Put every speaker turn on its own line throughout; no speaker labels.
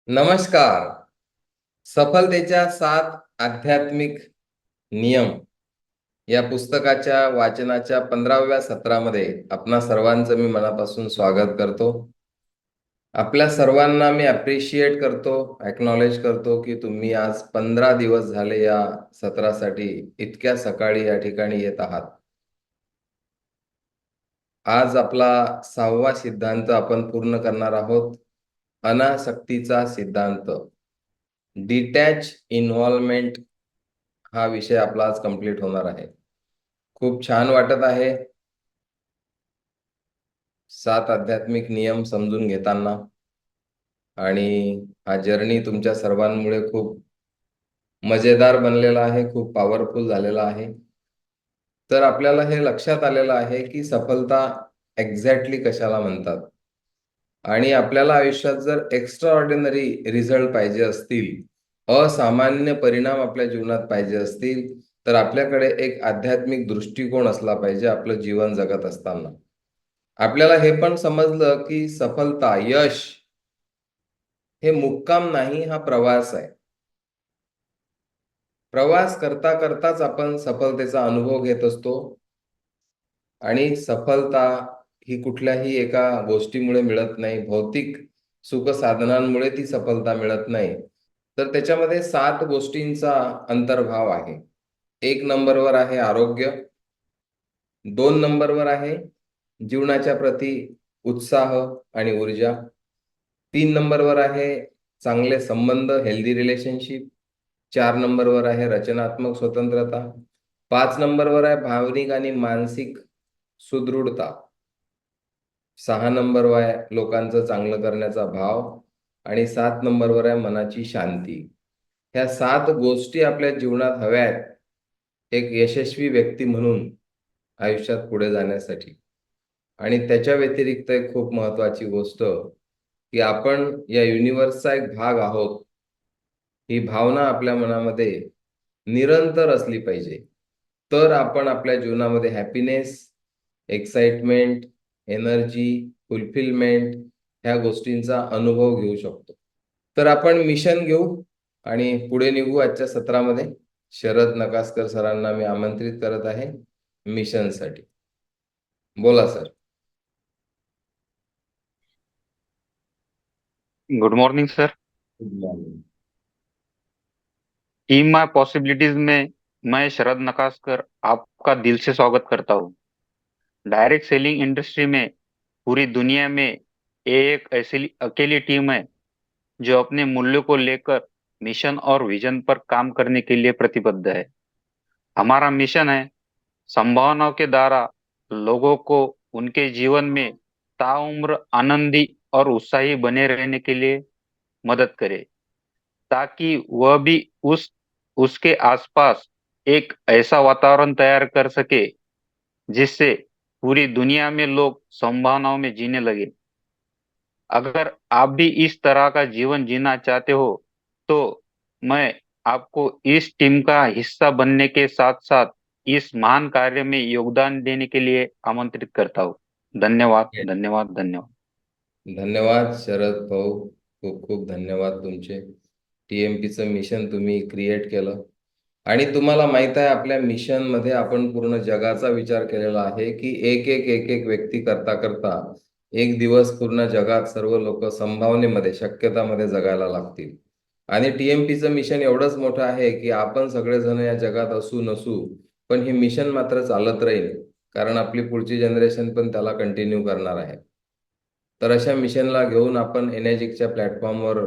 नमस्कार. सफलतेच्या 7 आध्यात्मिक नियम या पुस्तकाच्या वाचनाच्या 15व्या सत्रामध्ये आपणा सर्वांचं मी मनापासून स्वागत करतो. आपल्या सर्वांना मी ॲप्रिशिएट करतो, एक्नॉलेज करतो की तुम्ही आज 15 दिवस झाले या सत्रासाठी इतक्या सकाळी या ठिकाणी येत आहात. आज आपला 6वा सिद्धांत आपण पूर्ण करणार आहोत. अनासक्तीचा सिद्धांत. डिटॅच इन्व्हॉल्वमेंट हा विषय आपला आज कंप्लीट होणार आहे. खूप छान वाटत आहे 7 आध्यात्मिक नियम समजून घेताना आणि हा जर्नी तुमच्या सर्वांमुळे खूप मजेदार बनलेला आहे, खूप पॉवरफुल झालेला आहे. तर आपल्याला हे लक्षात आलेलं आहे की सफलता एक्झॅक्टली कशाला म्हणतात. आणि आपल्याला आयुष्यात जर एक्स्ट्राऑर्डिनरी रिझल्ट पाहिजे असतील, असामान्य परिणाम आपल्या जीवनात पाहिजे असतील, तर आपल्याकडे एक आध्यात्मिक दृष्टिकोन असला पाहिजे आपलं जीवन जगत असताना. आपल्याला हे पण समजलं की सफलता, यश हे मुक्काम नाही, हा प्रवास आहे. प्रवास करता करताच आपण सफलतेचा अनुभव घेत असतो. आणि सफलता ही कुठल्याही एका गोष्टीमुळे मिळत नाही. भौतिक सुखसाधनांमुळे ती सफलता मिळत नाही. तर त्याच्यामध्ये 7 गोष्टींचा अंतर्भाव आहे. 1 नंबरवर आहे आरोग्य. 2 नंबरवर आहे जीवनाच्या प्रती उत्साह आणि ऊर्जा. 3 नंबरवर आहे चांगले संबंध, हेल्दी रिलेशनशिप. 4 नंबरवर आहे रचनात्मक स्वतंत्रता. 5 नंबरवर आहे भावनिक आणि मानसिक सुदृढता. 6 नंबरवर आहे लोकांचं चांगलं करण्याचा भाव आणि 7 नंबरवर आहे मनाची शांती. ह्या 7 गोष्टी आपल्या जीवनात हव्या आहेत, एक यशस्वी व्यक्ती म्हणून आयुष्यात पुढे जाण्यासाठी. आणि त्याच्या व्यतिरिक्त एक खूप महत्त्वाची गोष्ट, की आपण या युनिव्हर्सचा एक भाग आहोत. ही भावना आपल्या मनामध्ये निरंतर असली पाहिजे. तर आपण आपल्या जीवनामध्ये हॅपीनेस, एक्साइटमेंट, एनर्जी, फुलफिलमेंट ह्या गोष्टींचा अनुभव घेऊ शकतो. तर आपण मिशन घेऊ आणि पुढे निघू आजच्या सत्रामध्ये. शरद नकासकर सरांना मी आमंत्रित करत आहे मिशनसाठी. बोला sir.
Good morning sir.
Good morning.
Team my possibilities में मैं शरद नकासकर आपका दिल से स्वागत करता हूँ। डायरेक्ट सेलिंग इंडस्ट्री में पूरी दुनिया में ये एक ऐसी अकेली टीम है जो अपने मूल्यों को लेकर मिशन और विजन पर काम करने के लिए प्रतिबद्ध है। हमारा मिशन है संभावनाओं के द्वारा लोगों को उनके जीवन में ताउम्र आनंदी और उत्साही बने रहने के लिए मदद करे, ताकि वह भी उसके आसपास एक ऐसा वातावरण तैयार कर सके जिससे पूरी दुनिया में लोग संभावनाओं में जीने लगे। अगर आप भी इस तरह का जीवन जीना चाहते हो तो मैं आपको इस टीम का हिस्सा बनने के साथ साथ इस महान कार्य में योगदान देने के लिए आमंत्रित करता हूँ। धन्यवाद, धन्यवाद, धन्यवाद।
धन्यवाद शरद भाऊ. खूप खूप धन्यवाद तुमचे. TMPचं मिशन तुम्ही क्रिएट केलं आणि तुम्हाला माहित आहे आपल्या मिशनमध्ये आपण पूर्ण जगाचा विचार केलेला आहे की एक व्यक्ती करता करता एक दिवस पूर्ण जगात सर्व लोक संभावनेमध्ये, शक्यतामध्ये जगायला लागतील. आणि TMPचं मिशन एवढंच मोठं आहे की आपण सगळेजण या जगात असू नसू, पण हे मिशन मात्र चालत राहील, कारण आपली पुढची जनरेशन पण त्याला कंटिन्यू करणार आहे. तर अशा मिशनला घेऊन आपण एनर्जिकच्या प्लॅटफॉर्मवर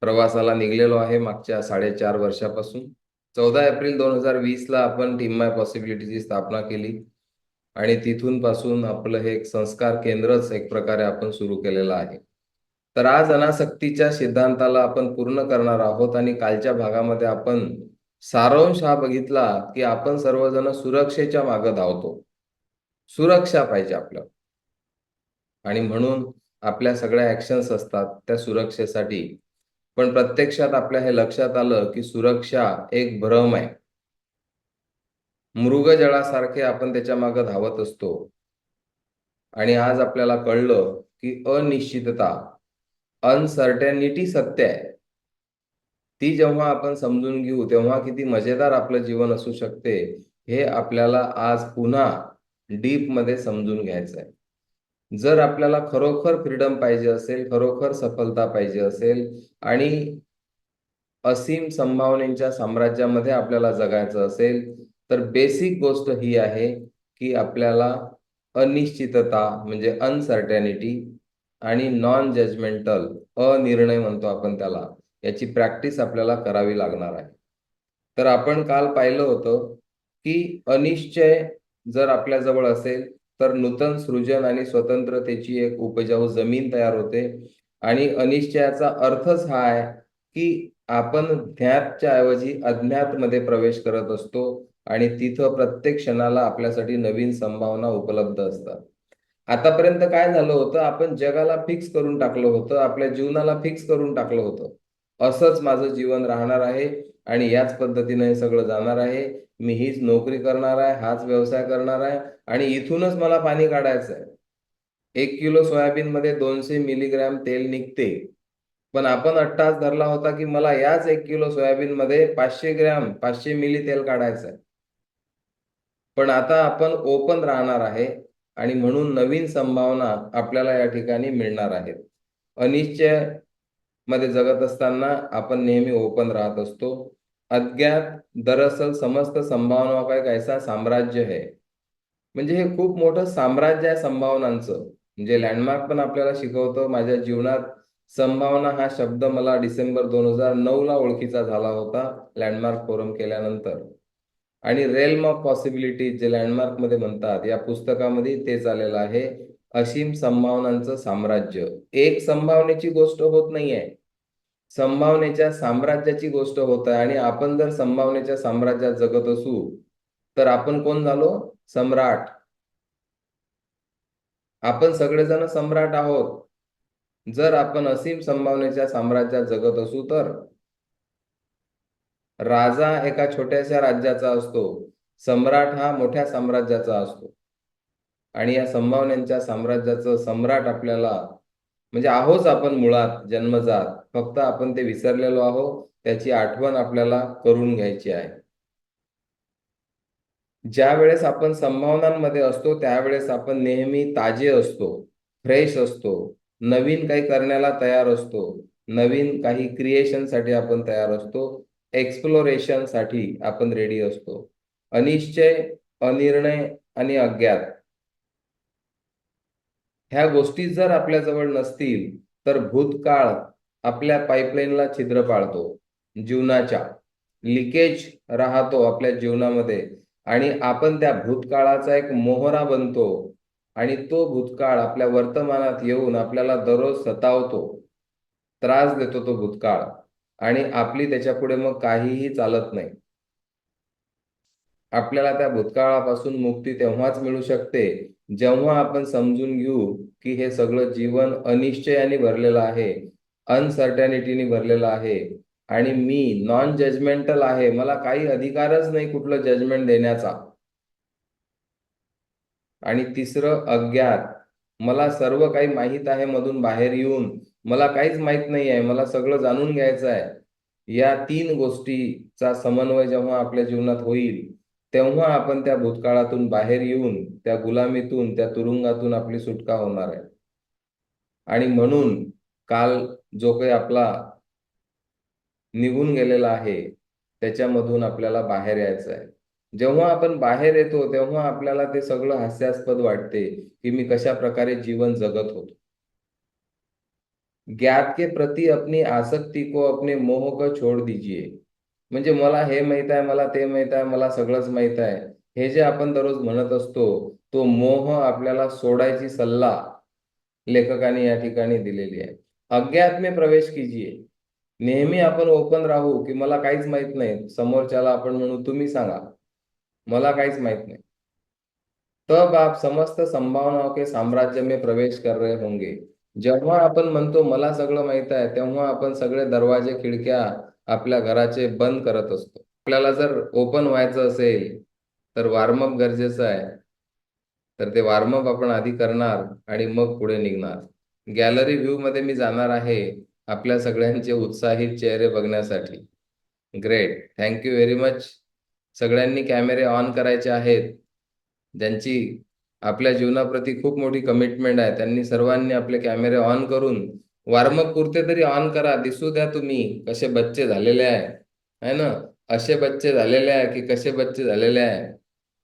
प्रवासाला निघलेलो आहे मागच्या 4.5 वर्षापासून. 14 एप्रिल 2020ला आपण टीम माय पॉसिबिलिटीची स्थापना केली आणि तिथून पासून आपलं हे एक संस्कार केंद्रच एक प्रकारे आपण सुरू केलेलं आहे. तर आज अनासक्तीच्या सिद्धांताला आपण पूर्ण करणार आहोत आणि कालच्या भागामध्ये आपण सारांश हा बघितला की आपण सर्वजण सुरक्षेच्या मागे धावतो. सुरक्षा पाहिजे आपल्याला आणि म्हणून आपल्या सगळ्या ॲक्शन्स असतात त्या सुरक्षेसाठी. पण प्रत्यक्षात आपल्या हे लक्षात आलं की सुरक्षा एक भ्रम आहे. मृगजळासारखे आपण त्याच्या मागे धावत असतो आणि आज आपल्याला कळलं की अनिश्चितता अनसर्टॅनिटी सत्य आहे, ती जेव्हा आपण समजून घेऊ तेव्हा किती मजेदार आपलं जीवन असू शकते हे आपल्याला आज पुन्हा डीप मध्ये समजून घ्यायचं आहे. जर आपल्याला खरोखर फ्रीडम पाहिजे असेल, खरोखर सफलता पाहिजे असेल आणि असीम संभावनेच्या साम्राज्यामध्ये आपल्याला जगायचं असेल, तर बेसिक गोष्ट ही आहे की आपल्याला अनिश्चितता म्हणजे अनसर्टॅनिटी आणि नॉन जजमेंटल अनिर्णय म्हणतो आपण त्याला, याची प्रॅक्टिस आपल्याला करावी लागणार आहे. तर आपण काल पाहिलं होतं की अनिश्चय जर आपल्या जवळ असेल तर नूतन सृजन आणि स्वतंत्रतेची एक उपजाऊ जमीन तयार होते. आणि अनिश्चयाचा अर्थच हा आहे की आपण ज्ञातच्या ऐवजी अज्ञात मध्ये प्रवेश करत असतो आणि तिथं प्रत्येक क्षणाला आपल्यासाठी नवीन संभावना उपलब्ध असतात. आतापर्यंत काय झालं होतं, आपण जगाला फिक्स करून टाकलं होतं, आपल्या जीवनाला फिक्स करून टाकलं होतं. असंच माझं जीवन राहणार आहे आणि याच पद्धतीने हे सगळं जाणार आहे. मी हीच नोकरी करणार आहे, हाच व्यवसाय करणार आहे आणि इथूनच मला पाणी काढायचं आहे. 1 किलो सोयाबीन मध्ये 200 मिलीग्रॅम तेल निघते. पण आपण अट्टास धरला होता की मला याच 1 किलो सोयाबीन मध्ये 500 मिली तेल काढायचं आहे. पण आता आपण ओपन राहणार आहे आणि म्हणून नवीन संभावना आपल्याला या ठिकाणी मिळणार आहेत. अनिश्चय मध्ये जगत असताना आपण नेहमी ओपन राहत असतो. अज्ञात दरअसल समस्त संभावनाओं का एक ऐसा साम्राज्य है. म्हणजे हे खूप मोठं साम्राज्य आहे संभावनांचं. म्हणजे लँडमार्क पण आपल्याला शिकवतो. माझ्या जीवनात संभावना हा शब्द मला डिसेंबर 2009 ला ओळखीचा झाला होता लँडमार्क फोरम केल्यानंतर. आणि रेल्म ऑफ पॉसिबिलिटीज जे लँडमार्क मध्ये म्हणतात, या पुस्तकामध्ये तेच आलेलं आहे. असीम संभावनांचं साम्राज्य. एक संभावनेची गोष्ट होत नाहीये, संभावनेच्या साम्राज्याची गोष्ट होत आहे. आणि आपण जर संभावनेच्या साम्राज्यात जगत असू तर आपण कोण झालो? सम्राट. आपण सगळेजण सम्राट आहोत. जर आपण असीम संभावनेच्या साम्राज्यात जगत असू तर राजा एका छोट्याशा राज्याचा असतो, सम्राट हा मोठ्या साम्राज्याचा असतो. आणि या संभावनांच्या साम्राज्याचं सम्राट आपल्याला म्हणजे आहोच आपण मुळात जन्मजात, फक्त आपण ते विसरलेलो आहोत. त्याची आठवण आपल्याला करून घ्यायची आहे. ज्या वेळेस आपण संभावनांमध्ये असतो त्यावेळेस आपण नेहमी ताजे असतो, फ्रेश असतो, नवीन काही करण्याला तयार असतो, नवीन काही क्रिएशन साठी आपण तयार असतो, एक्सप्लोरेशन साठी आपण रेडी असतो. अनिश्चय, अनिर्णय आणि अज्ञात ह्या गोष्टी जर आपल्याजवळ नसतील तर भूतकाळ आपल्या पाईपलाईनला छिद्र पाडतो. जीवनाच्या लिकेज राहतो आपल्या जीवनामध्ये आणि आपण त्या भूतकाळाचा एक मोहरा बनतो आणि तो भूतकाळ आपल्या वर्तमानात येऊन आपल्याला दररोज सतावतो, त्रास देतो तो भूतकाळ आणि आपली त्याच्यापुढे मग काहीही चालत नाही. आपल्याला त्या भूतकाळापासून मुक्ती तेव्हाच मिळू शकते जेव्हा आपण समजून घेऊ की हे सगळं जीवन अनिश्चयाने भरलेलं आहे, अनसर्टॅनिटीने भरलेलं आहे आणि मी नॉन जजमेंटल आहे. मला काही अधिकारच नाही कुठलं जजमेंट देण्याचा. आणि तिसरं अज्ञात. मला सर्व काही माहीत आहे मधून बाहेर येऊन मला काहीच माहीत नाही आहे, मला सगळं जाणून घ्यायचं आहे. या 3 गोष्टीचा समन्वय जेव्हा आपल्या जीवनात होईल तेव्हा आपण त्या भूतकाळातून बाहेर येऊन त्या गुलामीतून, त्या तुरुंगातून आपली सुटका होणार आहे. आणि म्हणून काल जो काही आपला निघून गेलेला आहे त्याच्यामधून आपल्याला बाहेर यायचं आहे. जेव्हा आपण बाहेर येतो तेव्हा आपल्याला ते सगळं हास्यास्पद वाटते की मी कशा प्रकारे जीवन जगत होतो. ज्ञात के प्रति अपनी आसक्ति को अपने मोह को छोड़ दीजिए. म्हणजे मला हे माहित आहे, मला ते माहित आहे, मला सगळंच माहित आहे, हे जे आपण दररोज म्हणत असतो तो मोह आपल्याला सोडायची सल्ला लेखकाने या ठिकाणी दिलेली आहे. अज्ञात में प्रवेश कीजिए. नेहमी आपण ओपन राहू की मला काहीच माहित नाही. समोरच्याला आपण म्हणू तुम्ही सांगा, मला काहीच माहित नाही. तब आप समस्त संभावनाओं के साम्राज्य में प्रवेश कर रहे होंगे. जेव्हा आपण म्हणतो मला सगळं माहित आहे तेव्हा आपण सगळे दरवाजे खिडक्या आपल्या घराचे बंद करत असतो. आपल्याला जर ओपन व्हायचं असेल तर वॉर्मअप गरजेचं आहे. तर ते वॉर्मअप आपण आधी करणार आणि मग पुढे निघणार. गॅलरी व्ह्यू मध्ये मी जाणार आहे आपल्या सगळ्यांचे उत्साहित चेहरे बघण्यासाठी. Great, thank you very much. सगळ्यांनी कॅमेरे ऑन करायचे आहेत. ज्यांची आपल्या जीवनाप्रती खूप मोठी कमिटमेंट आहे त्यांनी सर्वांनी आपले कॅमेरे ऑन करून वॉर्मअप पुरते तरी ऑन करा. दिसू द्या तुम्ही कसे बच्चे झालेले आहे ना. असे बच्चे झालेले आहे की कसे बच्चे झालेले आहे.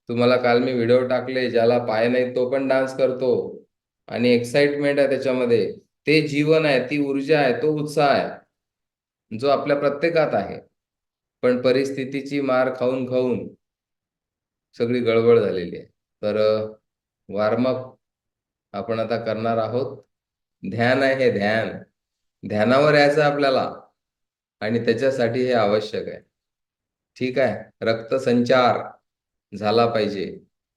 तुम्हाला काल मी व्हिडिओ टाकले, ज्याला पाय नाही तो पण डान्स करतो आणि एक्साइटमेंट आहे त्याच्यामध्ये. ते जीवन आहे, ती ऊर्जा आहे, तो उत्साह आहे जो आपल्या प्रत्येकात आहे. पण परिस्थितीची मार खाऊन खाऊन सगळी गडबड झालेली आहे. तर वॉर्मअप आपण आता करणार आहोत. ध्यान आहे, हे ध्यान. ध्यानावर यायचं आपल्याला आणि त्याच्यासाठी हे आवश्यक आहे. ठीक आहे. रक्तसंचार झाला पाहिजे,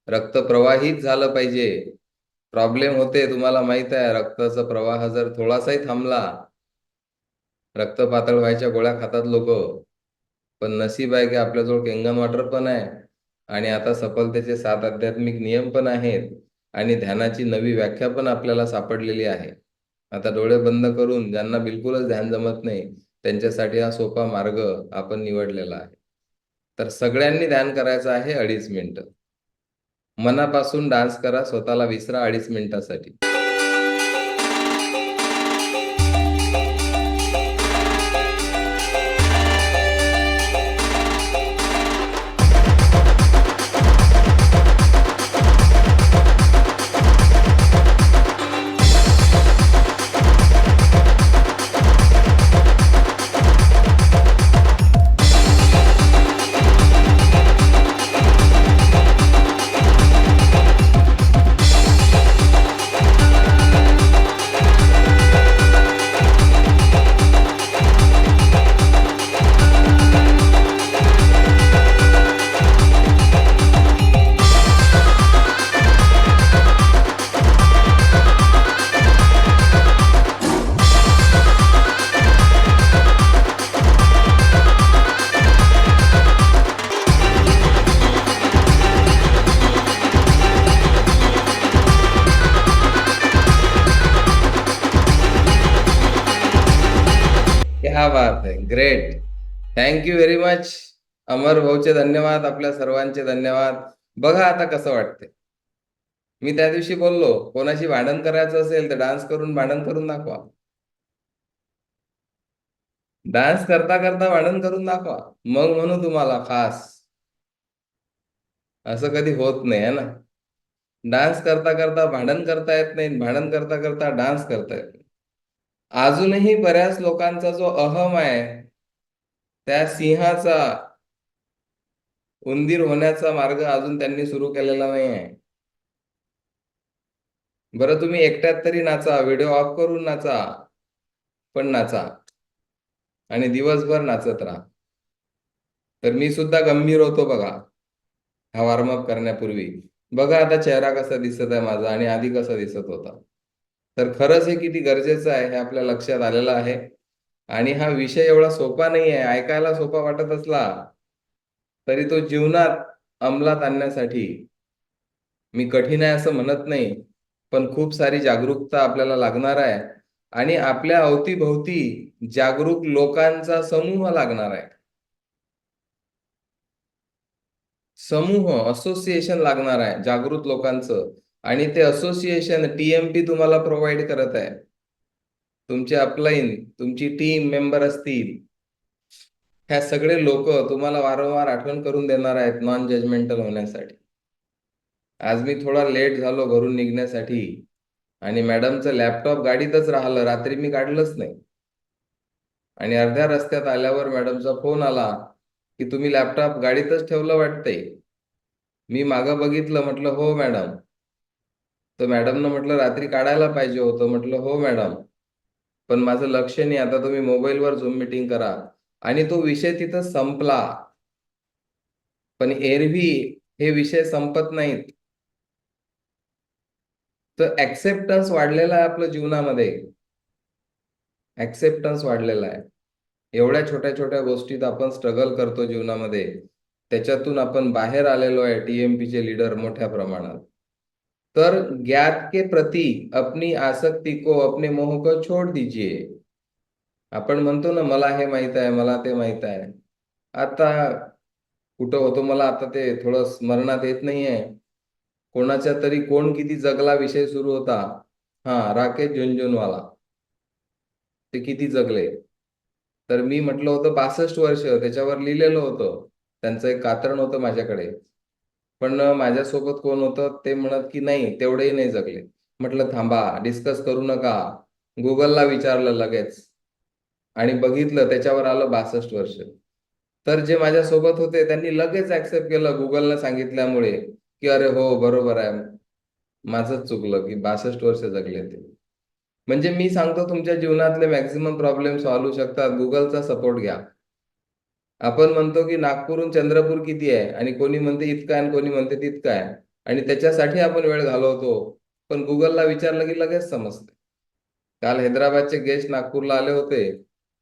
रक्त प्रवाहित झालं पाहिजे. प्रॉब्लेम होते, तुम्हाला माहित आहे. रक्ताचा प्रवाह जर थोडासाही थांबला, रक्त पातळ व्हायच्या गोळ्या खातात लोक. पण नशीब आहे की आपल्याजवळ केंगन वॉटर पण आहे आणि आता सफलतेचे 7 आध्यात्मिक नियम पण आहेत आणि ध्यानाची नवी व्याख्या पण आपल्याला सापडलेली आहे. आता डोळे बंद करून ज्यांना बिलकुलच ध्यान जमत नाही त्यांच्यासाठी हा सोपा मार्ग आपण निवडलेला आहे. तर सगळ्यांनी ध्यान करायचं आहे 2.5 मिनिटं. मनापासून डान्स करा, स्वतःला विसरा 2.5 मिनिटासाठी. क्या बात है, great. Thank you very much. Amar भाऊचे धन्यवाद, आपल्या सर्वांचे धन्यवाद. बघा आता कसं वाटते. मी त्या दिवशी बोललो, कोणाशी भांडण करायचं असेल तर डान्स करून भांडण करून दाखवा. डान्स करता करता भांडण करून दाखवा, मग म्हणू तुम्हाला खास. असं कधी होत नाही आहे ना. डान्स करता करता भांडण करता येत नाही, भांडण करता करता डान्स करता येत नाही. अजूनही बऱ्याच लोकांचा जो अहम आहे, त्या सिंहाचा उंदीर होण्याचा मार्ग अजून त्यांनी सुरू केलेला नाही आहे. बरं, तुम्ही एकट्यात तरी नाचा, व्हिडिओ ऑफ करून नाचा, पण नाचा आणि दिवसभर नाचत राहा. तर मी सुद्धा गंभीर होतो बघा हा वॉर्मअप करण्यापूर्वी. बघा आता चेहरा कसा दिसत आहे माझा आणि आधी कसा दिसत होता. तर खरंच हे किती गरजेचं आहे हे आपल्या लक्षात आलेलं आहे. आणि हा विषय एवढा सोपा नाही आहे. ऐकायला सोपा वाटत असला तरी तो जीवनात अंमलात आणण्यासाठी मी कठीण आहे असं म्हणत नाही, पण खूप सारी जागरूकता आपल्याला लागणार आहे आणि आपल्या अवतीभोवती जागरूक लोकांचा समूह लागणार आहे. समूह, असोसिएशन लागणार आहे जागृत लोकांचं. आणि ते असोसिएशन टीएमपी तुम्हाला प्रोव्हाइड करत आहे. तुमचे अपलाईन, तुमची टीम मेंबर असतील, ह्या सगळे लोक तुम्हाला वारंवार आठवण करून देणार आहेत नॉन जजमेंटल होण्यासाठी. आज मी थोडा लेट झालो घरून निघण्यासाठी आणि मॅडमचं लॅपटॉप गाडीतच राहिलं, रात्री मी काढलंच नाही. आणि अर्ध्या रस्त्यात आल्यावर मॅडमचा फोन आला की तुम्ही लॅपटॉप गाडीतच ठेवलं वाटतंय. मी मागं बघितलं, म्हटलं हो मॅडम. तर मॅडमनं म्हटलं रात्री काढायला पाहिजे होतं. म्हटलं हो मॅडम, पण माझं लक्ष नाही. आता तुम्ही मोबाईलवर झूम मीटिंग करा. आणि तो विषय तिथं संपला. पण एरवी हे विषय संपत नाहीत. तर ऍक्सेप्टन्स वाढलेला आहे आपल्या जीवनामध्ये. ऍक्सेप्टन्स वाढलेला आहे. एवढ्या छोट्या छोट्या गोष्टीत आपण स्ट्रगल करतो जीवनामध्ये. त्याच्यातून आपण बाहेर आलेलो आहे टीएमपीचे लीडर मोठ्या प्रमाणात. तर ज्ञात के प्रति अपनी आसक्ति को, अपने मोह को छोड़ दीजिए. आपण म्हणतो ना, मला हे माहित आहे, मला ते माहित आहे. आता कुठं होतो, मला आता ते थोडं स्मरणात येत नाहीये. कोणाच्या तरी कोण किती जगला विषय सुरू होता. हा, राकेश झुनझुनवाला, ते किती जगले. तर मी म्हटलं होतं 62 वर्ष, त्याच्यावर लिहिलेलं होतं. त्यांचं एक कात्रण होतं माझ्याकडे. पण माझ्यासोबत कोण होतं ते म्हणत की नाही, तेवढेही नाही जगले. म्हटलं थांबा, डिस्कस करू नका. गुगलला विचारलं लगेच आणि बघितलं, त्याच्यावर आलं 62 वर्ष. तर जे माझ्यासोबत होते त्यांनी लगेच ऍक्सेप्ट केलं गुगलने सांगितल्यामुळे, की अरे हो, बरोबर आहे, माझंच चुकलं की 62 वर्ष जगले ते. म्हणजे मी सांगतो, तुमच्या जीवनातले मॅक्झिमम प्रॉब्लेम सॉल्व्ह होऊ शकतात. गुगलचा सपोर्ट घ्या. आपण म्हणतो की नागपूरहून चंद्रपूर किती आहे, आणि कोणी म्हणते इतकं आहे आणि कोणी म्हणते तितकं आहे, आणि त्याच्यासाठी आपण वेळ घालवतो. पण गुगलला विचारलं की लगेच समजते. काल हैदराबादचे गेस्ट नागपूरला आले होते.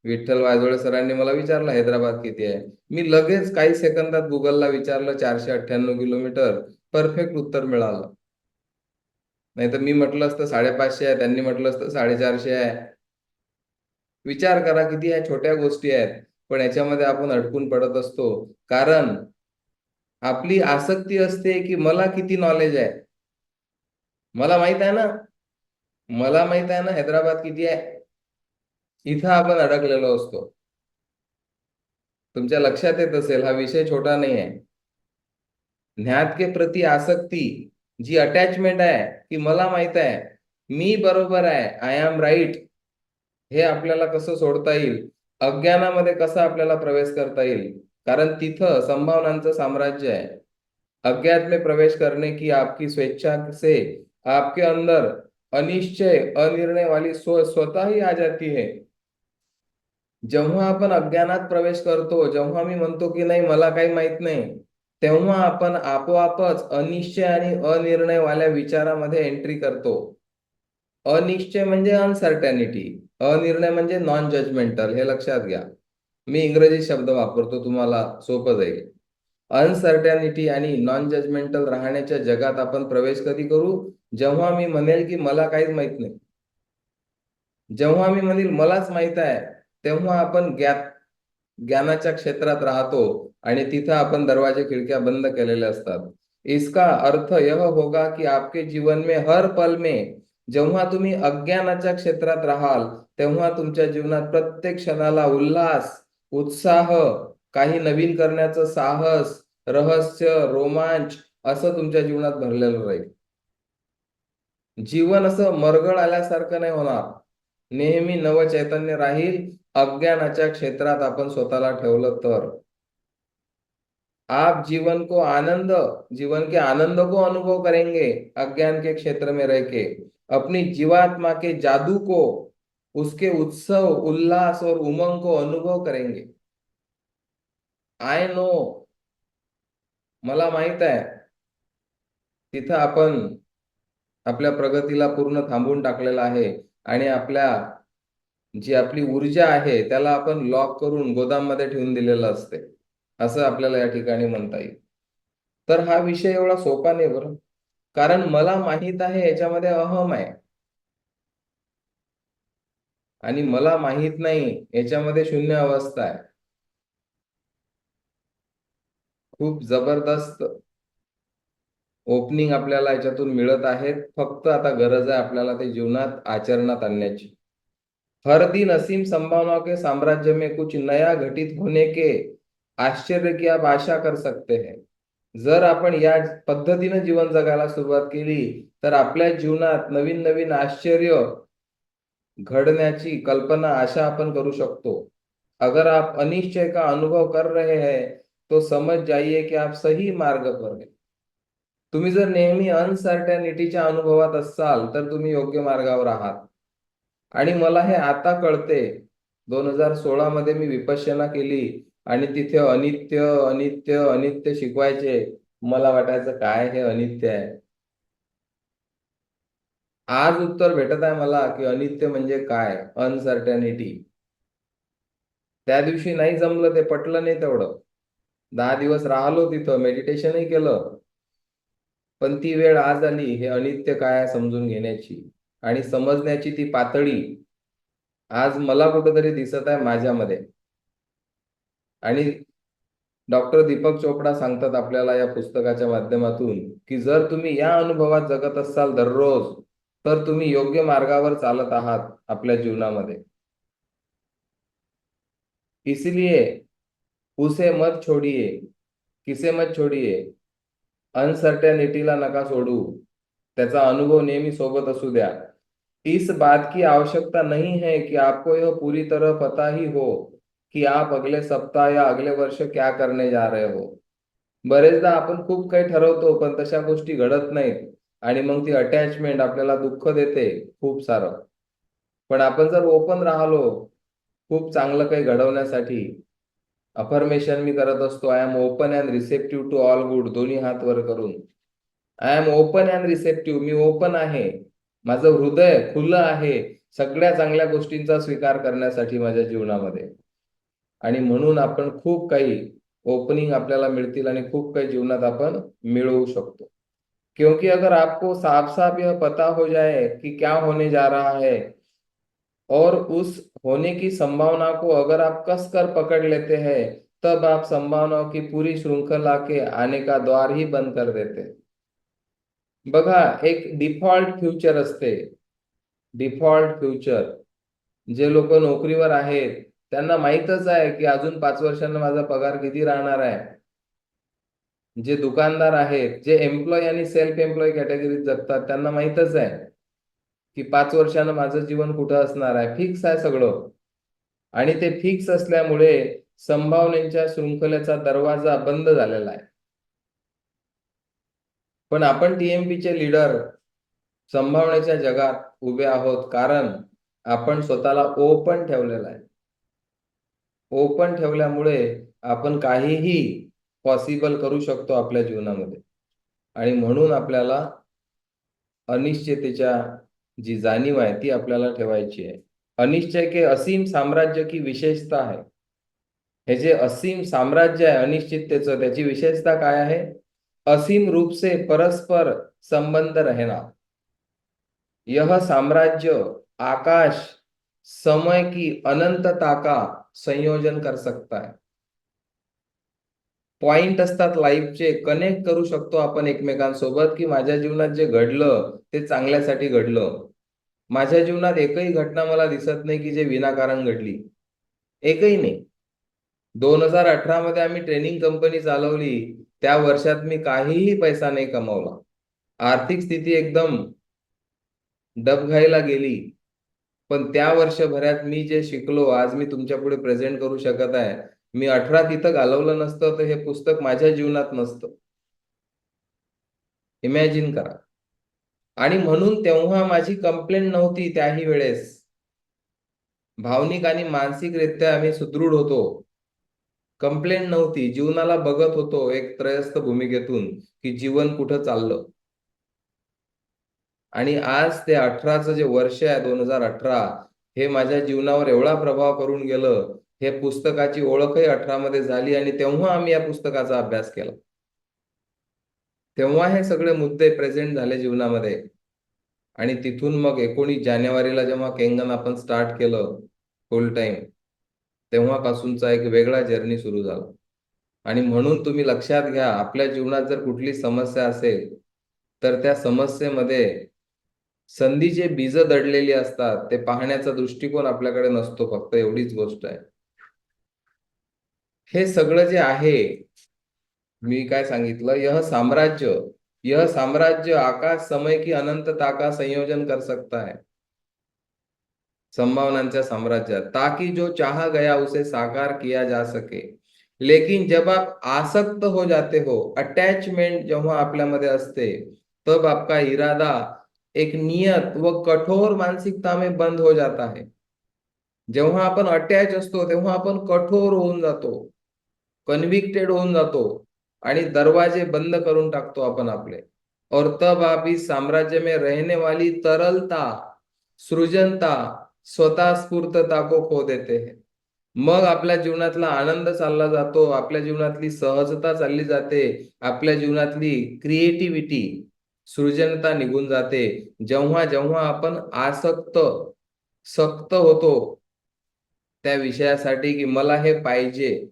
विठ्ठल वायझोळे सरांनी मला विचारलं हैदराबाद किती आहे. मी लगेच काही सेकंदात गुगलला विचारलं, 498 किलोमीटर. परफेक्ट उत्तर मिळालं. नाही तर मी म्हटलं असतं 550 आहे, त्यांनी म्हटलं असतं 450 आहे. विचार करा, किती ह्या छोट्या गोष्टी आहेत, पण याच्यामध्ये आपण अडकून पडत असतो. कारण आपली आसक्ती असते की मला किती नॉलेज आहे. मला माहित आहे ना, मला माहित आहे ना हैदराबाद किती आहे. इथं आपण अडकलेलो असतो. तुमच्या लक्षात येत असेल, हा विषय छोटा नाही आहे. ज्ञात के प्रती आसक्ती, जी अटॅचमेंट आहे की मला माहित आहे, मी बरोबर आहे, आय एम राईट, हे आपल्याला कसं सोडता येईल, अज्ञानामध्ये कसं आपल्याला प्रवेश करता येईल. कारण तिथं संभावनांचं साम्राज्य आहे. अज्ञात में प्रवेश करने की आपकी स्वेच्छा से आपके अंदर अनिश्चय, अनिर्णय वाली सोच स्वतः ही आ जाती है. जेव्हा आपण अज्ञानात प्रवेश करतो, जेव्हा मी म्हणतो की नाही मला काही माहित नाही, तेव्हा आपण आपोआपच अनिश्चय आणि अनिर्णय वाल्या विचारामध्ये एंट्री करतो. अनिश्चय म्हणजे अनसर्टॅनिटी, अनिर्णय म्हणजे नॉन जजमेंटल. हे लक्षात घ्या. मी इंग्रजी शब्द वापरतो, तुम्हाला सोपं जाईल. अनसर्टॅनिटी आणि नॉन जजमेंटल राहण्याच्या जगात आपण प्रवेश कधी करू, जेव्हा मी म्हणेल की मला काहीच माहित नाही. जेव्हा मी म्हणेल मलाच माहित आहे, तेव्हा आपण ज्ञानाच्या क्षेत्रात राहतो आणि तिथं आपण दरवाजे खिडक्या बंद केलेले असतात. इसका अर्थ यह होगा की आपके जीवन में हर पल में, जेव्हा तुम्ही अज्ञानाच्या क्षेत्रात राहाल, तेव्हा तुमच्या जीवनात प्रत्येक क्षणाला उल्हास, उत्साह, काही नवीन करण्याचं साहस, रहस्य, रोमांच असं तुमच्या जीवनात भरलेलं राहील. जीवन असं मरगळ आल्यासारखं नाही होणार. नेहमी नवचैतन्य राहील, अज्ञानाच्या क्षेत्रात आपण स्वतःला ठेवलं तर. आप जीवन के आनंद को अनुभव करेंगे अज्ञान के क्षेत्र में रह के. अपनी जीवात्मा के जादू को, उसके उत्सव, उल्लास और उमंग को अनुभव करेंगे. आय नो, मला माहित आहे, तिथं आपण आपल्या प्रगतीला पूर्ण थांबवून टाकलेलं आहे आणि जी आपली ऊर्जा आहे त्याला आपण लॉक करून गोदाममध्ये ठेवून दिलेलं असते, असं आपल्याला या ठिकाणी म्हणता येईल. तर हा विषय एवढा सोपा नाही बरं. कारण मला माहित आहे याच्यामध्ये अहम आहे, आणि मला माहित नाही याच्यामध्ये शून्य अवस्था आहे. खूप जबरदस्त ओपनिंग आपल्याला याच्यातून मिळत आहेत. फक्त आता गरज आहे आपल्याला ते जीवनात आचरणात आणण्याची. हर दिन असीम संभावनाओं के साम्राज्य में कुछ नया घटित होने के आश्चर्य की आप आशा कर सकते हैं. जर आपण या पद्धतीने जीवन जगायला सुरुवात केली, तर आपल्या जीवनात नवीन नवीन आश्चर्य घडण्याची कल्पना, आशा आपण करू शकतो. अगर आप अनिश्चय का अनुभव कर रहे हैं, तो समझ जाइए कि आप सही मार्ग पर हैं. तुम्ही जर नेहमी अनसर्टॅनिटीच्या अनुभवात असाल, तर तुम्ही योग्य मार्गावर आहात. आणि मला हे आता कळते. 2016 मध्ये मी विपश्यना केली आणि तिथे अनित्य अनित्य अनित्य शिकवायचे. मला वाटायचं काय हे अनित्य आहे. आज उत्तर भेटत आहे मला की अनित्य म्हणजे काय, अनसर्टॅनिटी. त्या दिवशी नाही जमलं, ते पटलं नाही तेवढं. 10 दिवस राहिलो तिथं, मेडिटेशनही केलं. पण ती वेळ आज आली हे अनित्य काय आहे समजून घेण्याची आणि समजण्याची ती पातळी आज मला कुठेतरी दिसत आहे माझ्यामध्ये. आणि डॉक्टर दीपक चोपडा सांगतात आपल्याला या पुस्तकाच्या माध्यमातून की जर तुम्ही या अनुभवात जगत असाल दररोज, तर तुम्ही योग्य मार्गावर चालत आहात आपल्या जीवनामध्ये. इसलिए उसे मत छोडिये, किसे मत छोडिये, अनसर्टेनिटीला नका सोडू, त्याचा अनुभव नेहमी सोबत असू द्या. इस बात की आवश्यकता नहीं है कि आपको यह पूरी तरह पता ही हो कि आप अगले सप्ताह या अगले वर्ष क्या करने जा रहे हो. बरेचदा आपण खूप काही ठरवतो पण तशा गोष्टी घडत नाहीत आणि मग ती अटॅचमेंट आपल्याला दुःख देते खूप सारं. पण आपण जर ओपन राहिलो खूप चांगलं काही घडवण्यासाठी, अफर्मेशन मी करत असतो, I am open and receptive to all good, दोन्ही हात वर करून. I am open and receptive, मी ओपन आहे, माझं हृदय खुलं आहे सगळ्या चांगल्या गोष्टींचा स्वीकार करण्यासाठी माझ्या जीवनामध्ये. आणि म्हणून आपण खूप काही ओपनिंग आपल्याला मिळतील आणि खूप काही जीवनात आपण मिळवू शकतो. क्योंकि अगर आपको साफ साफ यह पता हो जाए कि क्या होने जा रहा है और उस होने की संभावना को अगर आप कस कर पकड़ लेते हैं, तब आप संभावनाओं की पूरी श्रृंखला के आने का द्वार ही बंद कर देते. बघा, एक डिफॉल्ट फ्युचर असते. डिफॉल्ट फ्युचर, जे लोक नोकरीवर आहेत त्यांना माहीतच आहे की अजून 5 वर्षांना माझा पगार किती राहणार आहे. जे दुकानदार आहेत, जे एम्प्लॉय आणि सेल्फ एम्प्लॉय कॅटेगरीत जगतात त्यांना माहीतच आहे की 5 वर्षांना माझं जीवन कुठं असणार आहे. फिक्स आहे सगळं. आणि ते फिक्स असल्यामुळे संभावनेच्या शृंखलेचा दरवाजा बंद झालेला आहे. पण आपण टीएमपीचे लीडर संभावनेच्या जगात उभे आहोत कारण आपण स्वतःला ओपन ठेवलेला आहे. ओपन ठेवल्यामुळे आपण काहीही पॉसिबल करू शकतो आपल्या जीवनामध्ये. आणि म्हणून आपल्याला अनिश्चिततेच्या जी जाणीव आहे ती आपल्याला ठेवायची आहे. अनिश्चय के असीम साम्राज्य की विशेषता है. हे जे असीम साम्राज्य आहे अनिश्चिततेचं, त्याची विशेषता काय आहे? असीम रूप से परस्पर संबंध रहना. यह साम्राज्य आकाश समय की अनंतता का संयोजन कर सकता है. पॉइंट असतात लाईफचे, कनेक्ट करू शकतो आपण एकमेकांसोबत की माझ्या जीवनात जे घडलं ते चांगल्यासाठी घडलं. माझ्या जीवनात एकही घटना मला दिसत नाही की जे विनाकारण घडली, एकही नाही. 2018 मध्ये आम्ही ट्रेनिंग कंपनी चालवली, त्या वर्षात मी काहीही पैसा नाही कमावला. आर्थिक स्थिती एकदम डबघाईला गेली. पण त्या वर्षभरात मी जे शिकलो आज मी तुमच्या पुढे प्रेझेंट करू शकत आहे. मी 18 तिथं घालवलं नसतं तर हे पुस्तक माझ्या जीवनात नसतं. इमॅजिन करा. आणि म्हणून तेव्हा माझी कंप्लेंट नव्हती त्याही वेळेस. भावनिक आणि मानसिकरित्या आम्ही सुदृढ होतो. कंप्लेंट नव्हती. जीवनाला बघत होतो एक त्रयस्थ भूमिकेतून की जीवन कुठं चाललं. आणि आज ते 18चं जे वर्ष आहे 2018, हे माझ्या जीवनावर एवढा प्रभाव करून गेलं. हे पुस्तकाची ओळखही 18 मध्ये झाली आणि तेव्हा आम्ही या पुस्तकाचा अभ्यास केला. तेव्हा हे सगळे मुद्दे प्रेझेंट झाले जीवनामध्ये. आणि तिथून मग 19 जानेवारीला जेव्हा केंगन आपण स्टार्ट केलं फुल टाइम, तेव्हापासूनचा एक वेगळा जर्नी सुरू झाला. आणि म्हणून तुम्ही लक्षात घ्या, आपल्या जीवनात जर कुठली समस्या असेल तर त्या समस्येमध्ये संधीचे बीज दडलेली असतात. ते पाहण्याचा दृष्टिकोन आपल्याकडे नसतो. फक्त एवढीच गोष्ट आहे. हे सगळं जे आहे मी काय सांगितलं, यह साम्राज्य आकाश समय की अनंतता का संयोजन कर सकता है. संभावनांच्या साम्राज्यात, ताकि जो चाहा गया उसे साकार किया जा सके. लेकिन जब आप आसक्त हो जाते हो, अटॅचमेंट जेव्हा आपल्यामध्ये असते, तब आपका इरादा एक नियत व कठोर मानसिकता में बंद हो जाता है. जेव्हा आपण अटॅच असतो तेव्हा आपण कठोर होऊन जातो, कन्विक्टेड होऊन जातो आणि दरवाजे बंद करून टाकतो आपण आपले. और तब आप इस साम्राज्य में रहने वाली तरलता, सृजनता, स्वतः स्फूर्तता को खो देते हैं. मग आपल्या जीवनातला आनंद चालला जातो, आपल्या जीवनातली सहजता चालली जाते, आपल्या जीवनातली क्रिएटिव्हिटी सृजनता निघून जाते. जेव्हा जेव्हा आपण सक्त होतो त्या विषयासाठी की मला हे पाहिजे,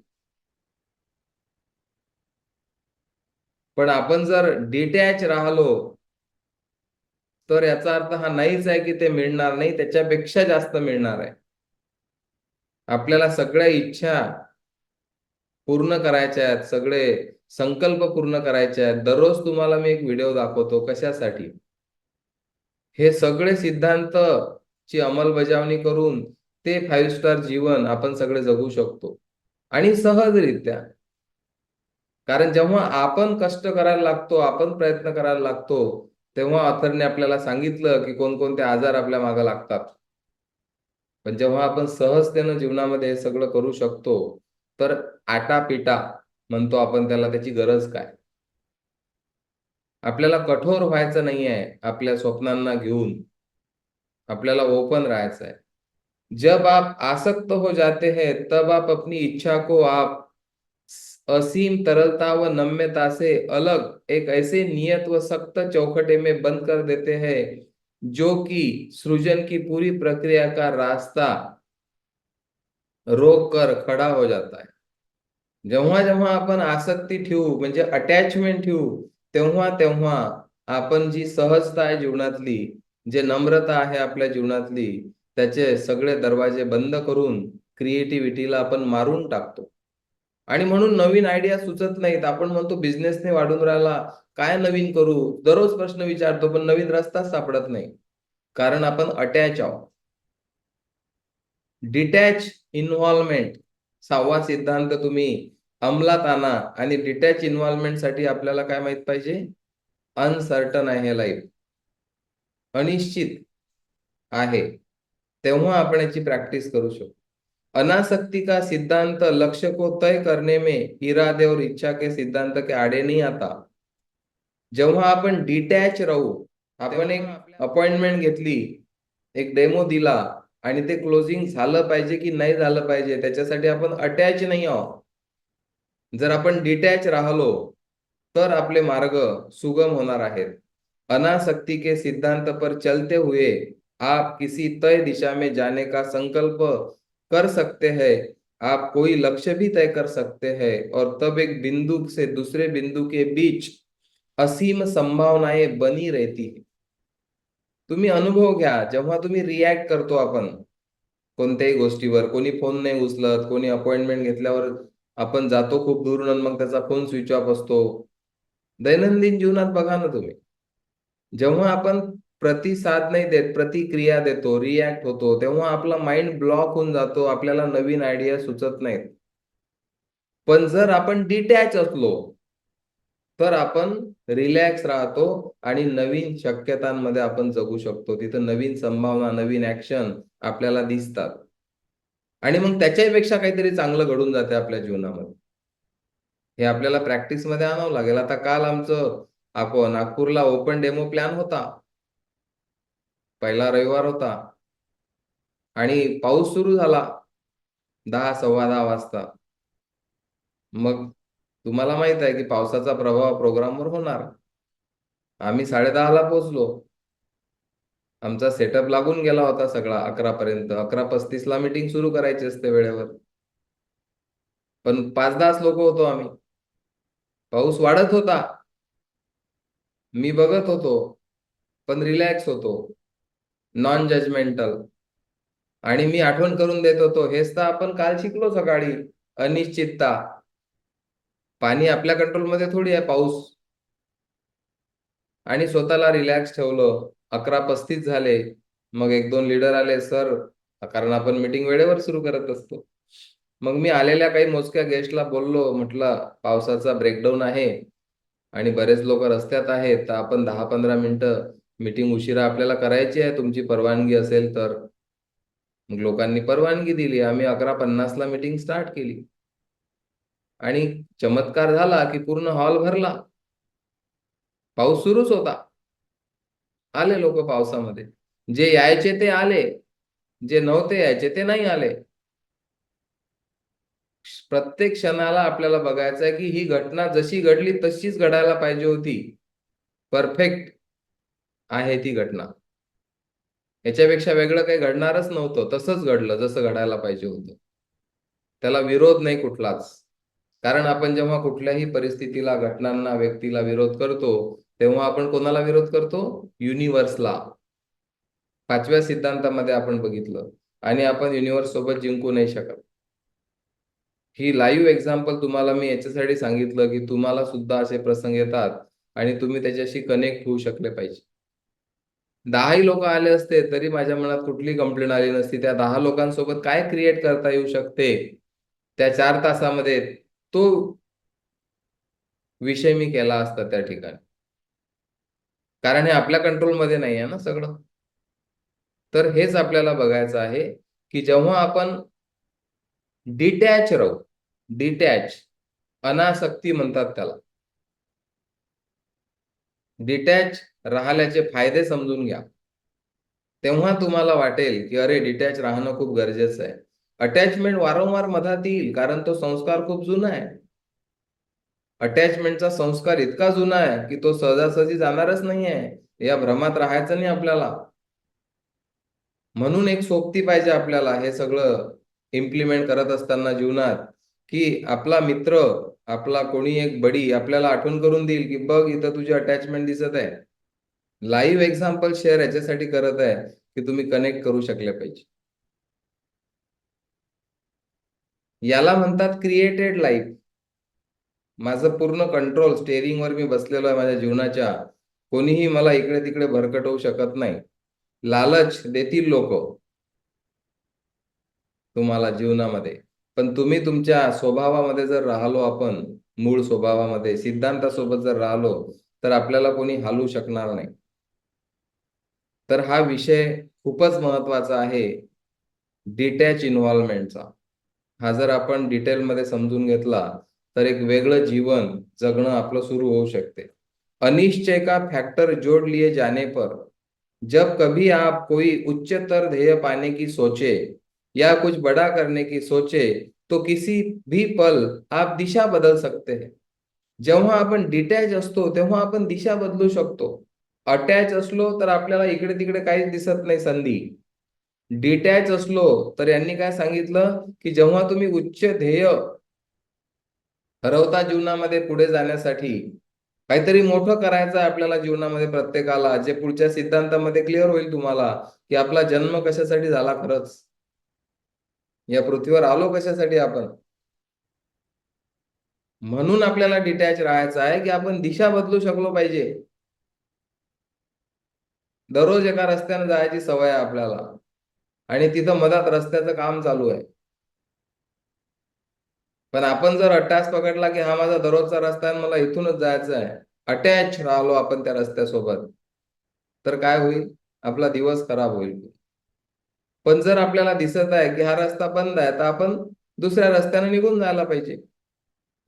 पण आपण जर डिटॅच राहिलो तर याचा अर्थ हा नाहीच आहे की ते मिळणार नाही, त्याच्यापेक्षा जास्त मिळणार आहे. आपल्याला सगळ्या इच्छा पूर्ण करायच्या आहेत, सगळे संकल्प पूर्ण करायचे आहेत. दररोज तुम्हाला मी एक व्हिडिओ दाखवतो कशासाठी. हे सगळे सिद्धांत ची अंमलबजावणी करून ते 5 स्टार जीवन आपण सगळे जगू शकतो आणि सहजरित्या. कारण जेव्हा आपण कष्ट करायला लागतो, आपण प्रयत्न करायला लागतो, तेव्हा ऑथरने आपल्याला सांगितलं की कोणकोणते आजार आपल्या मागे लागतात. पण जेव्हा आपण सहजतेनं जीवनामध्ये हे सगळं करू शकतो, तर आटापिटा म्हणतो आपण त्याला, त्याची गरज काय. आपल्याला कठोर व्हायचं नाहीये आपल्या स्वप्नांना घेऊन, आपल्याला ओपन राहायचं आहे. जब आप आसक्त हो जाते हैं तब आप अपनी इच्छा को आप असीम तरलता व नम्यता से अलग एक ऐसे नियत व सख्त चौखटे में बंद कर देते हैं जो कि सृजन की पूरी प्रक्रिया का रास्ता रोक कर खड़ा हो जाता है. जेव्हा जेव्हा आपण आसक्ती ठेवू म्हणजे अटॅचमेंट ठेवू, तेव्हा तेव्हा आपण जी सहजता आहे जीवनातली, जे नम्रता आहे आपल्या जीवनातली, त्याचे सगळे दरवाजे बंद करून क्रिएटिव्हिटीला आपण मारून टाकतो. आणि म्हणून नवीन आयडिया सुचत नाहीत. आपण म्हणतो बिझनेसने वाढून राहिला, काय नवीन करू? दररोज प्रश्न विचारतो, पण नवीन रस्ताच सापडत नाही. कारण आपण अटॅच आहोत. डिटॅच इन्व्हॉल्वमेंट 6वा सिद्धांत तुम्ही अंमलात आणा. आणि डिटॅच इन्व्हॉल्वमेंटसाठी आपल्याला काय माहित पाहिजे? अनसर्टन आहे लाईफ, अनिश्चित आहे. तेव्हा आपण याची प्रॅक्टिस करू शकतो. अनासक्ति का सिद्धांत लक्ष्य को तय करने में इरादे और इच्छा के सिद्धांत के आड़े नहीं आता. जेव्हा आपण डिटॅच राहू, आपण एक अपॉइंटमेंट घेतली, एक डेमो दिला आणि ते क्लोजिंग झालं पाहिजे की नाही झालं पाहिजे, त्याच्यासाठी आपण अटॅच नाही आहोत. जर आपण डिटॅच राहिलो तर आपले मार्ग सुगम होणार आहेत. अनासक्ति के सिद्धांत पर चलते हुए आप किसी तय दिशा में जाने का संकल्प कर सकते हैं. आप कोई लक्ष्य भी तय कर सकते हैं और तब एक बिंदु से दूसरे बिंदु के बीच असीम संभावनाएं बनी रहती है. तुम्ही अनुभव घ्या, जेव्हा तुम्ही रिॲक्ट करतो आपण कोणत्याही गोष्टीवर, कोणी फोन नाही उचलत, कोणी अपॉइंटमेंट घेतल्यावर आपण जातो खूप दूरून आणि मग त्याचा फोन स्विच ऑफ असतो. दैनंदिन जीवनात बघा ना तुम्ही, जेव्हा आपण प्रतिसाद नाही देत, प्रतिक्रिया देतो, रिॲक्ट होतो, तेव्हा आपला माइंड ब्लॉक होऊन जातो, आपल्याला नवीन आयडिया सुचत नाहीत. पण जर आपण डिटॅच असलो तर आपण रिलॅक्स राहतो आणि नवीन शक्यतांमध्ये आपण जगू शकतो. तिथं नवीन संभावना, नवीन ॲक्शन आपल्याला दिसतात. आणि मग त्याच्याही काहीतरी चांगलं घडून जाते आपल्या जीवनामध्ये. हे आपल्याला प्रॅक्टिसमध्ये आणावं लागेल. आता काल आमचं नागपूरला ओपन डेमो प्लॅन होता. पहिला रविवार होता आणि पाऊस सुरू झाला 10, सव्वा 10 वाजता. मग तुम्हाला माहित आहे की पावसाचा प्रभाव प्रोग्रामवर होणार. आम्ही 10:30ला पोहोचलो. आमचा सेटअप लागून गेला होता सगळा 11 पर्यंत. 11:35ला मीटिंग सुरू करायची असते वेळेवर. पण 5-10 लोक होतो आम्ही. पाऊस वाढत होता. मी बघत होतो, पण रिलॅक्स होतो. Non judgmental. आणि मी आठवण करून देत होतो, हेच तर आपण काल शिकलो सकाळी. अनिश्चितता. पाणी आपल्या कंट्रोलमध्ये थोडी आहे, पाऊस. आणि स्वतःला रिलॅक्स ठेवलं. 11:35 झाले. मग 1-2 लीडर आले, सर, कारण आपण मीटिंग वेळेवर सुरू करत असतो. मग मी आलेल्या काही मोजक्या गेस्टला बोललो, म्हटलं पावसाचा ब्रेकडाऊन आहे आणि बरेच लोक रस्त्यात आहेत, तर आपण 10-15 मिनिटं मीटिंग उशिरा आपल्याला करायची आहे, तुमची परवानगी असेल तर. मग लोकांनी परवानगी दिली. आम्ही 11:50ला मीटिंग स्टार्ट केली आणि चमत्कार झाला की पूर्ण हॉल भरला. पाऊस सुरूच होता. आले लोक पावसामध्ये. जे यायचे ते आले, जे नव्हते यायचे ते नाही आले. प्रत्येक क्षणाला आपल्याला बघायचं आहे की ही घटना जशी घडली तशीच घडायला पाहिजे होती. परफेक्ट आहे ती घटना. याच्यापेक्षा वेगळं काही घडणारच नव्हतं. तसंच घडलं जसं घडायला पाहिजे होतं. त्याला विरोध नाही कुठलाच. कारण आपण जेव्हा कुठल्याही परिस्थितीला, घटनांना, व्यक्तीला विरोध करतो, तेव्हा आपण कोणाला विरोध करतो? युनिव्हर्सला. 5व्या सिद्धांतामध्ये आपण बघितलं. आणि आपण युनिव्हर्स सोबत जिंकू नाही शकत. ही लाईव्ह एक्झाम्पल तुम्हाला मी याच्यासाठी सांगितलं की तुम्हाला सुद्धा असे प्रसंग येतात आणि तुम्ही त्याच्याशी कनेक्ट होऊ शकले पाहिजे. 10ही लोक आले असते तरी माझ्या मनात कुठली कंप्लेंट आली नसती. त्या 10 लोकांसोबत काय क्रिएट करता येऊ शकते त्या 4 तासामध्ये, तो विषय मी केला असता त्या ठिकाणी. कारण हे आपल्या कंट्रोलमध्ये नाही आहे ना सगळं. तर हेच आपल्याला बघायचं आहे की जेव्हा आपण डिटॅच राहू, डिटॅच, अनासक्ती म्हणतात त्याला. डिटॅच राहिल्याचे फायदे समजून घ्या. तेव्हा तुम्हाला वाटेल की अरे डिटॅच राहणं खूप गरजेचं आहे. अटॅचमेंट वारंवार मधात येईल कारण तो संस्कार खूप जुना आहे. अटॅचमेंटचा संस्कार इतका जुना आहे की तो सहजासहजी जाणारच नाही आहे. या भ्रमात राहायचं नाही आपल्याला. म्हणून एक सोबती पाहिजे आपल्याला हे सगळं इम्प्लिमेंट करत असताना जीवनात, की आपला मित्र, आपला कोणी एक बडी आपल्याला आठवण करून देईल की बघ इथं तुझी अटॅचमेंट दिसत आहे. लाईव्ह एक्झाम्पल शेअर याच्यासाठी करत आहे की तुम्ही कनेक्ट करू शकले पाहिजे. याला म्हणतात क्रिएटेड लाईफ. माझं पूर्ण कंट्रोल स्टेअरिंगवर मी बसलेलो आहे माझ्या जीवनाच्या. कोणीही मला इकडे तिकडे भरकटवू शकत नाही. लालच देतील लोक तुम्हाला जीवनामध्ये, पण तुम्ही तुमच्या स्वभावामध्ये जर राहिलो, आपण मूळ स्वभावामध्ये सिद्धांतासोबत जर राहिलो, तर आपल्याला कोणी हलवू शकणार नाही. तर हा विषय खूपच महत्वाचा आहे डिटॅच इन्व्हॉल्वमेंटचा. हा जर आपण डिटेलमध्ये समजून घेतला तर एक वेगळं जीवन जगणं आपलं सुरू होऊ शकते. अनिश्चय का फैक्टर जोड़ लिए जाने पर जब कभी आप कोई उच्चतर ध्येय पाने की सोचे या कुछ बड़ा करने की सोचे तो किसी भी पल आप दिशा बदल सकते हैं. जेव्हा आपण डिटॅच असतो तेव्हा आपण दिशा बदलू शकतो. अटॅच असलो तर आपल्याला इकडे तिकडे काहीच दिसत नाही संधी. डिटॅच असलो तर यांनी काय सांगितलं की जेव्हा तुम्ही उच्च ध्येय ठरवता जीवनामध्ये पुढे जाण्यासाठी, काहीतरी मोठं करायचं आहे आपल्याला जीवनामध्ये प्रत्येकाला, जे पुढच्या सिद्धांतामध्ये क्लिअर होईल तुम्हाला की आपला जन्म कशासाठी झाला, खरंच या पृथ्वीवर आलो कशासाठी आपण. म्हणून आपल्याला डिटॅच राहायचं आहे की आपण दिशा बदलू शकलो पाहिजे. दररोज एका रस्त्याने जायची सवय आहे आपल्याला आणि तिथं मधात रस्त्याचं काम चालू आहे. पण आपण जर अट्टास पकडला की हा माझा दररोजचा रस्ता आहे, मला इथूनच जायचं आहे, अटॅच राहिलो आपण त्या रस्त्यासोबत, तर काय होईल? आपला दिवस खराब होईल. पण जर आपल्याला दिसत आहे की हा रस्ता बंद आहे, तर आपण दुसऱ्या रस्त्याने निघून जायला पाहिजे.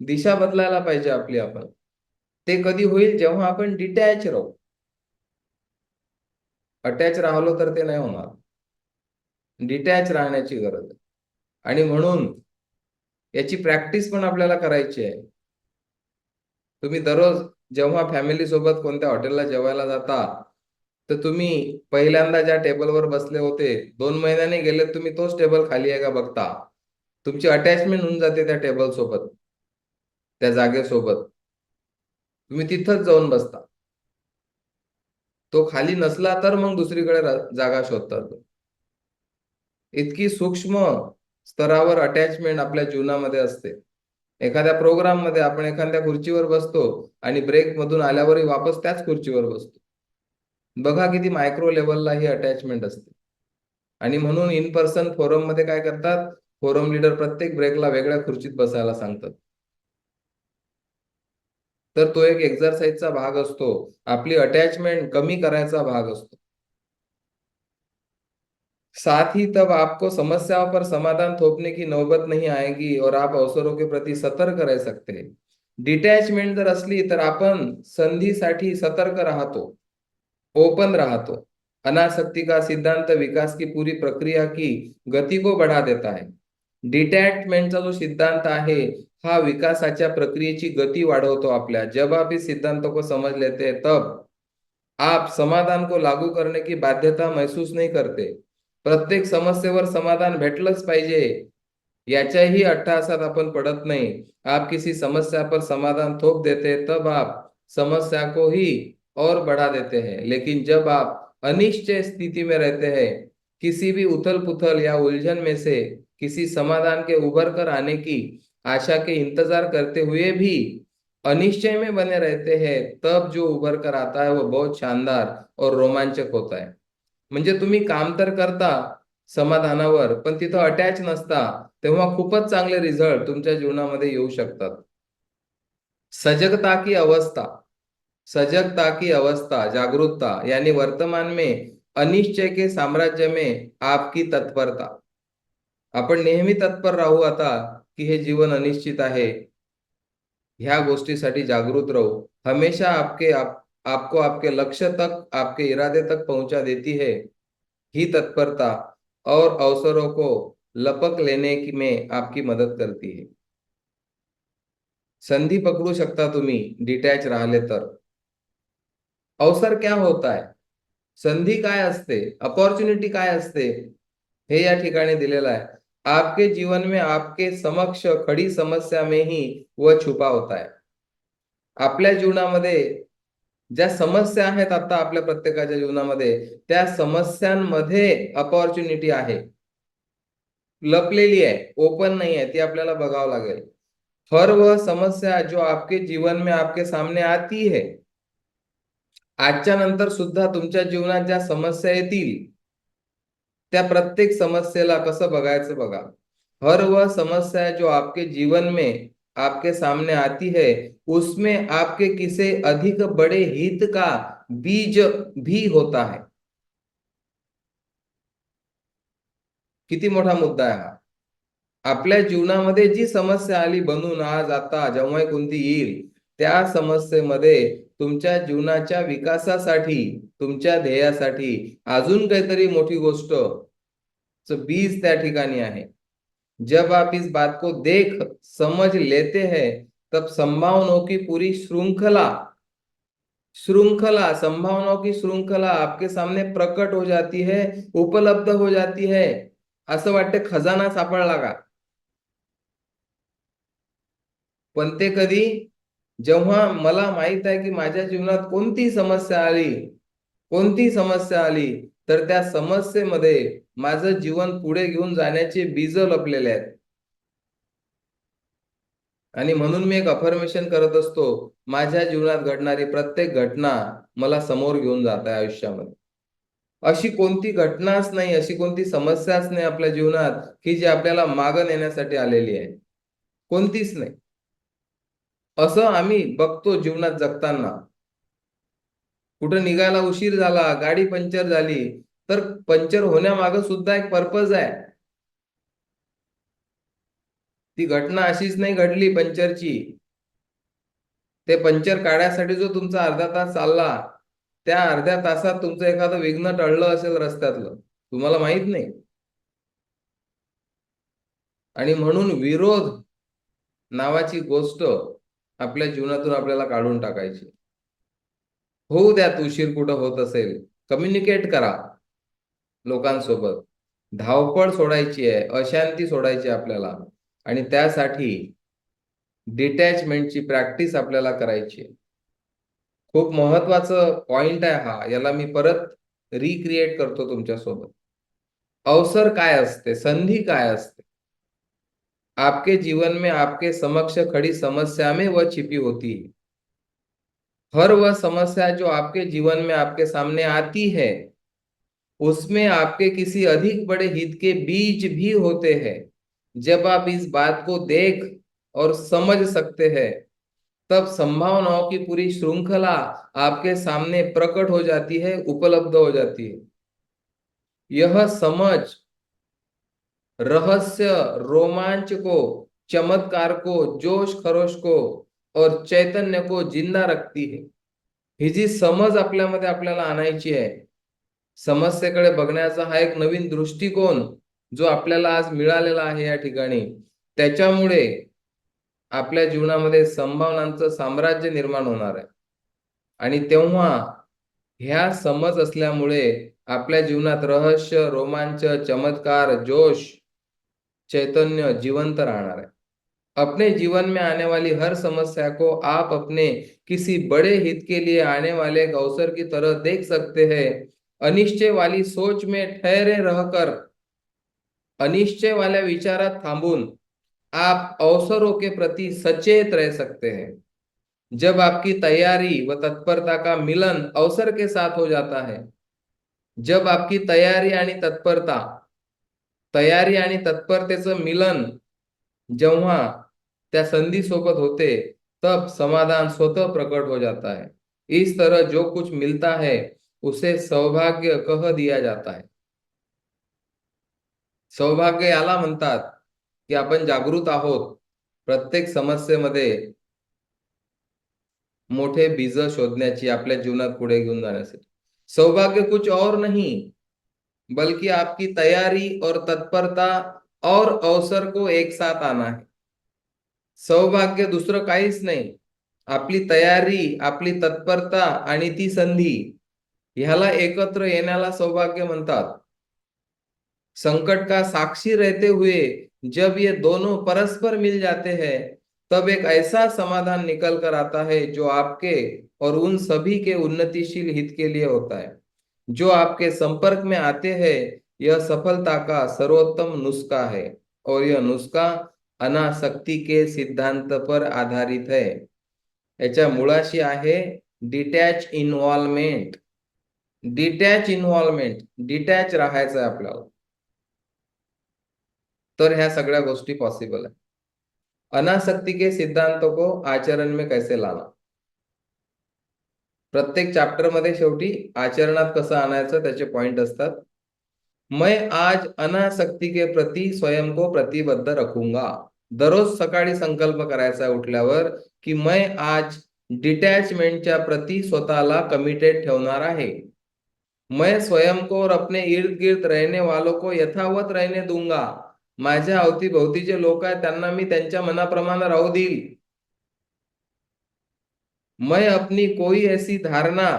दिशा बदलायला पाहिजे आपली आपण. ते कधी होईल? जेव्हा आपण डिटॅच राहू. अटॅच राहिलो तर ते नाही होणार. डिटॅच राहण्याची गरज आहे. आणि म्हणून याची प्रॅक्टिस पण आपल्याला करायची आहे. तुम्ही दररोज जेव्हा फॅमिली सोबत कोणत्या हॉटेलला जेवायला जाता, तर तुम्ही पहिल्यांदा ज्या टेबलवर बसले होते 2 महिन्याने गेले तुम्ही तोच टेबल खाली आहे का बघता. तुमची अटॅचमेंट होऊन जाते त्या टेबल सोबत, त्या जागेसोबत. तुम्ही तिथंच जाऊन बसता. तो खाली नसला तर मग दुसरीकडे जागा शोधतात. इतकी सूक्ष्म स्तरावर अटॅचमेंट आपल्या जीवनामध्ये असते. एखाद्या प्रोग्राम मध्ये आपण एखाद्या खुर्चीवर बसतो आणि ब्रेक मधून आल्यावरही वापस त्याच खुर्चीवर बसतो. बघा किती मायक्रो लेवलला ही अटॅचमेंट असते. आणि म्हणून इन पर्सन फोरम मध्ये काय करतात, फोरम लीडर प्रत्येक ब्रेकला वेगळ्या खुर्चीत बसायला सांगतात. तर तो एक एक्सरसाइजचा भाग असतो, आपली अटॅचमेंट कमी करायचा भाग असतो. साथ ही तब आपको समस्याओं पर समाधान थोपने की नौबत नहीं आएगी और आप अवसरों के प्रति सतर्क रह सकते हैं. डिटॅचमेंट जर असली तर आपण संधीसाठी सतर्क राहतो, ओपन राहतो. अनासक्ति का सिद्धांत विकास की पूरी प्रक्रिया की गति को बढ़ा देता है. डिटॅचमेंटचा जो सिद्धांत आहे हा विकासाच्या प्रक्रियेची गती वाढवतो आपल्या. जब आप इस सिद्धांत को समझ लेते हैं तब आप समाधान को लागू करने की बाध्यता महसूस नहीं करते. प्रत्येक समस्येवर समाधान भेटलंच पाहिजे याच्याही अट्टहासात आपण पड़त नहीं. आप किसी समस्या पर समाधान थोप देते तब आप समस्या को ही और बढ़ा देते हैं. लेकिन जब आप अनिश्चय स्थिति में रहते हैं, किसी भी उथल पुथल या उलझन में से किसी समाधान के उभर कर आने की आशा के इंतजार करते हुए भी अनिश्चय में बने रहते हैं, तब जो उभर कर आता है वो बहुत शानदार और रोमांचक होता है. म्हणजे तुम्ही काम तर करता समाधानावर, पण तिथं अटॅच नसता, तेव्हा खूपच चांगले रिझल्ट तुमच्या जीवनामध्ये येऊ शकतात. सजगता की अवस्था, सजगता की अवस्था, जागरूकता यानी वर्तमान में अनिश्चय के साम्राज्य में आपकी तत्परता. आपण नेहमी तत्पर राहू आता की हे जीवन अनिश्चित आहे, ह्या गोष्टीसाठी जागृत राहू. हमेशा आपको आपके लक्ष्य तक, आपके इरादे तक पहुंचा देती है ही तत्परता, और अवसरों को लपक लेने की में आपकी मदद करती है. संधी पकडू शकता तुम्ही डिटॅच राहिले तर. अवसर क्या होता है, संधी काय असते, अपॉर्च्युनिटी काय असते, हे या ठिकाणी दिलेलं आहे. आपके जीवन में आपके समक्ष खड़ी समस्या में ही वह छुपा होता है. आपल्या जीवनामध्ये ज्या समस्या आहेत आता आपल्या प्रत्येकाच्या जीवनामध्ये, त्या समस्यांमध्ये अपॉर्च्युनिटी आहे, लपलेली आहे, ओपन नाही आहे, ती आपल्याला बघावं लागेल. हर वह समस्या जो आपके जीवन में आपके सामने आती है, आजच्या नंतर सुद्धा तुमच्या जीवनात ज्या समस्या येतील, त्या प्रत्येक समस्येला कसं बघायचं बघा. हर वह समस्या जो आपके जीवन में आपके सामने आती है, उसमें आपके किसी अधिक बड़े हित का बीज भी होता है. किती मोठा मुद्दा आहे हा. आपल्या जीवनामध्ये जी समस्या आली बनून आज आता जेव्हा कोणती येईल, त्या समस्येमध्ये तुमच्या जीवनाच्या विकासासाठी, तुमच्या ध्येयासाठी अजून काहीतरी मोठी गोष्ट बीज त्या ठिकाणी आहे. जब आप इस बात को देख समझ लेते हैं, तब संभावनाओं की पूरी श्रृंखला श्रृंखला संभावनाओं की श्रृंखला आपके सामने प्रकट हो जाती है, उपलब्ध हो जाती है. असं वाटते खजाना सापडला का. पण ते कधी, जेव्हा मला माहित आहे की माझ्या जीवनात कोणती समस्या आली, कोणती समस्या आली, तर त्या समस्येमध्ये माझं जीवन पुढे घेऊन जाण्याचे बीज लपलेले आहेत. आणि म्हणून मी एक अफर्मेशन करत असतो, माझ्या जीवनात घडणारी प्रत्येक घटना मला समोर घेऊन जात आहे आयुष्यामध्ये. अशी कोणती घटनाच नाही, अशी कोणती समस्याच नाही आपल्या जीवनात की जी आपल्याला मागं नेण्यासाठी आलेली आहे. कोणतीच नाही. असं आम्ही बघतो जीवनात जगताना. कुठं निघायला उशीर झाला, गाडी पंक्चर झाली, तर पंक्चर होण्यामागे सुद्धा एक पर्पज आहे. ती घटना अशीच नाही घडली पंक्चरची. ते पंक्चर काढण्यासाठी जो तुमचा अर्धा तास चालला, त्या अर्ध्या तासात तुमचं एखादं विघ्न टळलं असेल रस्त्यातलं, तुम्हाला माहित नाही. आणि म्हणून विरोध नावाची गोष्ट आपल्या जीवनातून आपल्याला काढून टाकायची. होऊ द्यात उशीर कुठं होत असेल, कम्युनिकेट करा लोकांसोबत. धावपळ सोडायची आहे, अशांती सोडायची आपल्याला, आणि त्यासाठी डिटॅचमेंटची प्रॅक्टिस आपल्याला करायची आहे. खूप महत्वाचं पॉइंट आहे हा, याला मी परत रिक्रिएट करतो तुमच्यासोबत. अवसर काय असते, संधी काय असते. आपके जीवन में आपके समक्ष खड़ी समस्या में वह छिपी होती है. हर वह समस्या जो आपके जीवन में आपके सामने आती है, उसमें आपके किसी अधिक बड़े हित के बीज भी होते हैं. जब आप इस बात को देख और समझ सकते हैं, तब संभावनाओं की पूरी श्रृंखला आपके सामने प्रकट हो जाती है, उपलब्ध हो जाती है. यह समझ रहस्य, रोमांच को, चमत्कार को, जोश खरोश को और चैतन्य को जिंदा रखती है. ही जी समज आपल्यामध्ये आपल्याला आणायची आहे, समस्येकडे बघण्याचा हा एक नवीन दृष्टिकोन जो आपल्याला आज मिळालेला आहे या ठिकाणी, त्याच्यामुळे आपल्या जीवनामध्ये संभावनांचं साम्राज्य निर्माण होणार आहे. आणि तेव्हा ह्या समज असल्यामुळे आपल्या जीवनात रहस्य, रोमांच, चमत्कार, जोश, चैतन्य जिवंत राहणार है। अपने जीवन में आने वाली हर समस्या को आप अपने किसी बड़े हित के लिए आने वाले एक अवसर की तरह देख सकते हैं। अनिश्चय वाली सोच में ठहरे रहकर, अनिश्चय वाले विचारात थांबून आप अवसरों के प्रति सचेत रह सकते हैं। जब आपकी तैयारी व तत्परता का मिलन अवसर के साथ हो जाता है, जब आपकी तयारी आणि तत्परतेचं मिलन जेव्हा त्या संधि सोबत होते, तब समाधान स्वतः प्रकट हो जाता है। इस तरह जो कुछ मिलता है उसे सौभाग्य कह दिया जाता है। सौभाग्य याला म्हणतात की आपण जागृत आहोत, प्रत्येक समस्येमध्ये मोठे बीज शोधण्याची, आपल्या जीवनात पुढे घेऊन जाण्यासाठी। सौभाग्य कुछ और नहीं बल्कि आपकी तैयारी और तत्परता और अवसर को एक साथ आना है। सौभाग्य दुसरं काहीच नाही, आपली तयारी, आपली तत्परता आणि ती संधी, ह्याला एकत्र येण्याला सौभाग्य म्हणतात। संकट का साक्षी रहते हुए जब ये दोनों परस्पर मिल जाते हैं, तब एक ऐसा समाधान निकल कर आता है जो आपके और उन सभी के उन्नतिशील हित के लिए होता है। जो आपके संपर्क में आते हैं, यह सफलता का सर्वोत्तम नुस्खा है और यह नुस्खा अनासक्ती के सिद्धांत पर आधारित है। याच्या मुळाशी आहे डिटॅच इन्व्हॉल्वमेंट। डिटॅच राहायचं आहे आपल्याला, तर ह्या सगळ्या गोष्टी पॉसिबल आहे। अनासक्ती के सिद्धांतों को आचरण में कैसे लाना, प्रत्येक चॅप्टर मध्ये शेवटी आचरणात कसं आणायचं त्याचे पॉइंट असतात। मैं आज अनासक्ती के प्रति स्वयं को प्रतिबद्ध रखूंगा। दररोज सकाळी संकल्प करायचा आहे उठल्यावर की मैं आज डिटॅचमेंटच्या प्रति स्वतःला कमिटेड ठेवणार आहे। मैं स्वयं को और अपने इर्द गिर्द रहने वालों को यथावत रहने दूंगा। माझ्या अवतीभोवतीचे लोक आहेत त्यांना मी त्यांच्या मनाप्रमाणे राहू देईल। मैं अपनी कोई ऐसी धारणा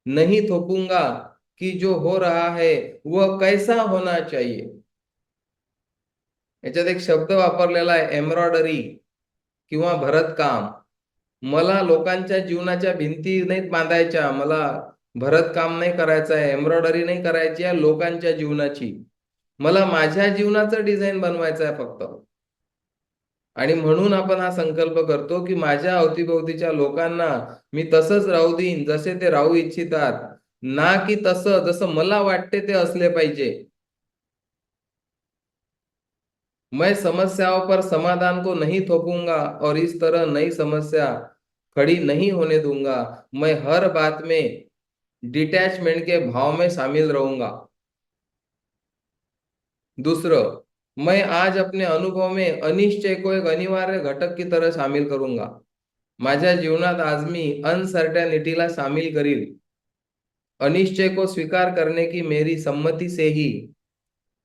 नहीं थोपूंगा कि जो हो रहा है वह कैसा होना चाहिए। याच्यात एक शब्द वापरलेला आहे एम्ब्रॉयडरी किंवा भरतकाम। मला लोकांच्या जीवनाच्या भिंती नाहीत बांधायच्या, मला भरतकाम नाही करायचं आहे, एम्ब्रॉयडरी नाही करायची आहे लोकांच्या जीवनाची, मला माझ्या जीवनाचं डिझाईन बनवायचं आहे फक्त। आणि म्हणून आपण हा संकल्प करतो की माझ्या अवतीभोवतीच्या लोकांना मी तसंच राहू देईन जसे ते राहू इच्छितात, ना की तसं जसं मला वाटते ते असले पाहिजे। मैं समस्याओं पर समाधान को नहीं थोपूंगा और इस तरह नई समस्या खड़ी नहीं होने दूंगा। मैं हर बात में डिटैचमेंट के भाव में शामिल रहूंगा। दूसरं, मैं आज अपने अनुभव में अनिश्चय को एक अनिवार्य घटक की तरह शामिल करूंगा। माझ्या जीवनात आज मी अनसर्टॅनिटीला शामिल करील। अनिश्चय को स्वीकार करने की मेरी सम्मति से ही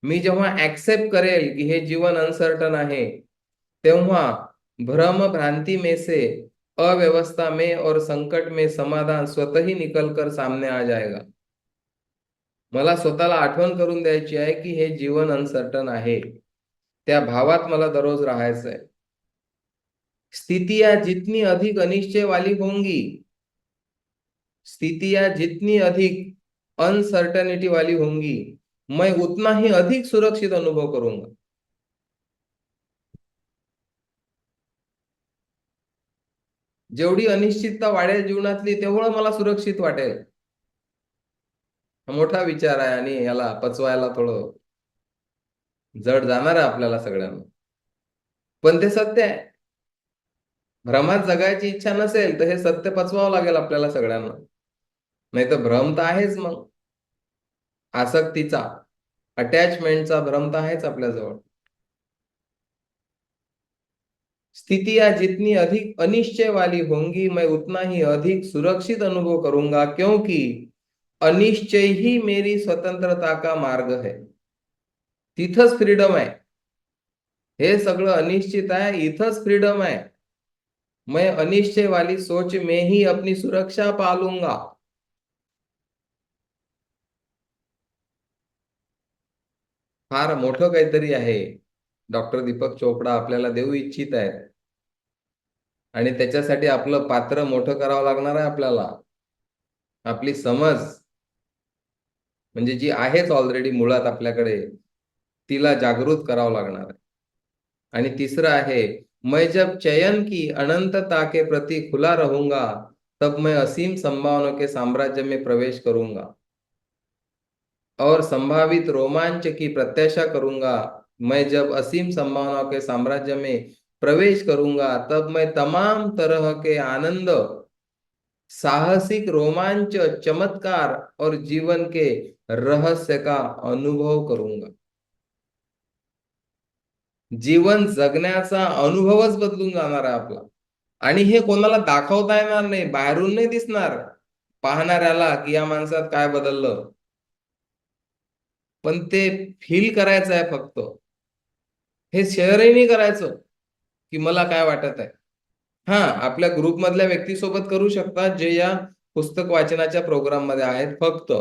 मी जेव्हा ऍक्सेप्ट करेल की हे जीवन अनसर्टन आहे, तेव्हा भ्रम भ्रांति में से, अव्यवस्था में और संकट में समाधान स्वतः ही निकल कर सामने आ जाएगा। मला स्वतःला आठवण करून द्यायची आहे की हे जीवन अनसर्टन आहे, त्या भावात मला दररोज राहायचं आहे। स्थितियां जितनी अधिक अनिश्चय वाली होंगी, स्थितियां जितनी अधिक अनसर्टनिटी वाली होंगी, मैं उतना ही अधिक सुरक्षित अनुभव करूंगा। जेवढी अनिश्चितता वाढेल जीवनातली तेवढं मला सुरक्षित वाटेल। हा मोठा विचार आहे आणि याला पचवायला थोडं जड जाणार आहे आपल्याला सगळ्यांना, पण ते सत्य आहे। भ्रमात जगायची इच्छा नसेल तर हे सत्य पचवावं लागेल आपल्याला सगळ्यांना, नाही तर भ्रम तर आहेच। मग आसक्तीचा, अटॅचमेंटचा भ्रम तर आहेच आपल्याजवळ। स्थितियां जितनी अधिक अनिश्चय वाली होंगी, मैं उतना ही अधिक सुरक्षित अनुभव करूंगा, क्योंकि अनिश्चय ही मेरी स्वतंत्रता का मार्ग है। तिथंच फ्रीडम आहे। हे सगळं अनिश्चित आहे, इथंच फ्रीडम आहे। मैं अनिश्चय वाली सोच में ही अपनी सुरक्षा पालूंगा। फार मोठं काहीतरी आहे. डॉक्टर दीपक चोपडा आपल्याला देऊ इच्छित आहेत. आणि त्याच्यासाठी आपलं पात्र मोठं करावं लागणार आहे आपल्याला. आपली समज म्हणजे जी आहेच ऑलरेडी मुळात आपल्याकडे, तिला जागृत करावं लागणार आहे. आणि तिसरं आहे, मैं जब चयन की अनंतता के प्रति खुला रहूंगा, तब मैं असीम संभावनाओं के साम्राज्य में प्रवेश करूंगा और संभावित रोमांच की प्रत्याशा करूंगा. मैं जब असीम संभावनाओं के साम्राज्य में प्रवेश करूंगा, तब मैं तमाम तरह के आनंद, साहसिक रोमांच, चमत्कार और जीवन के रहस्य का अनुभव करूंगा. जीवन जगण्याचा अनुभवच बदलून जाणार आहे आपला. आणि हे कोणाला दाखवता येणार नाही, बाहेरून नाही दिसणार पाहणाऱ्याला की या माणसात काय बदललं. पण ते फील करायचं आहे फक्त. हे शेअरही नाही करायचं की मला काय वाटत आहे. हा, आपल्या ग्रुपमधल्या व्यक्तीसोबत करू शकता जे या पुस्तक वाचनाच्या प्रोग्राम मध्ये आहेत. फक्त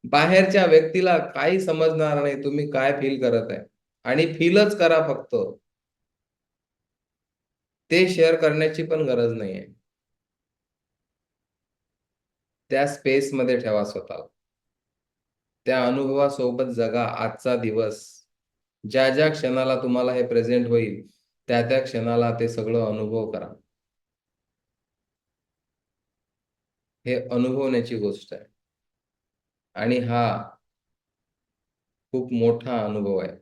बाहेरच्या व्यक्तीला काही समजणार नाही तुम्ही काय फील करत आहे. आणि फीलच करा फक्त. ते शेअर करण्याची पण गरज नाहीये. त्या स्पेसमध्ये ठेवा स्वतःला. त्या अनुभवासोबत जगा आजचा दिवस. ज्या ज्या क्षणाला तुम्हाला हे प्रेझेंट होईल, त्या त्या क्षणाला ते सगळं अनुभव करा. हे अनुभवण्याची गोष्ट आहे. आणि हा खूप मोठा अनुभव आहे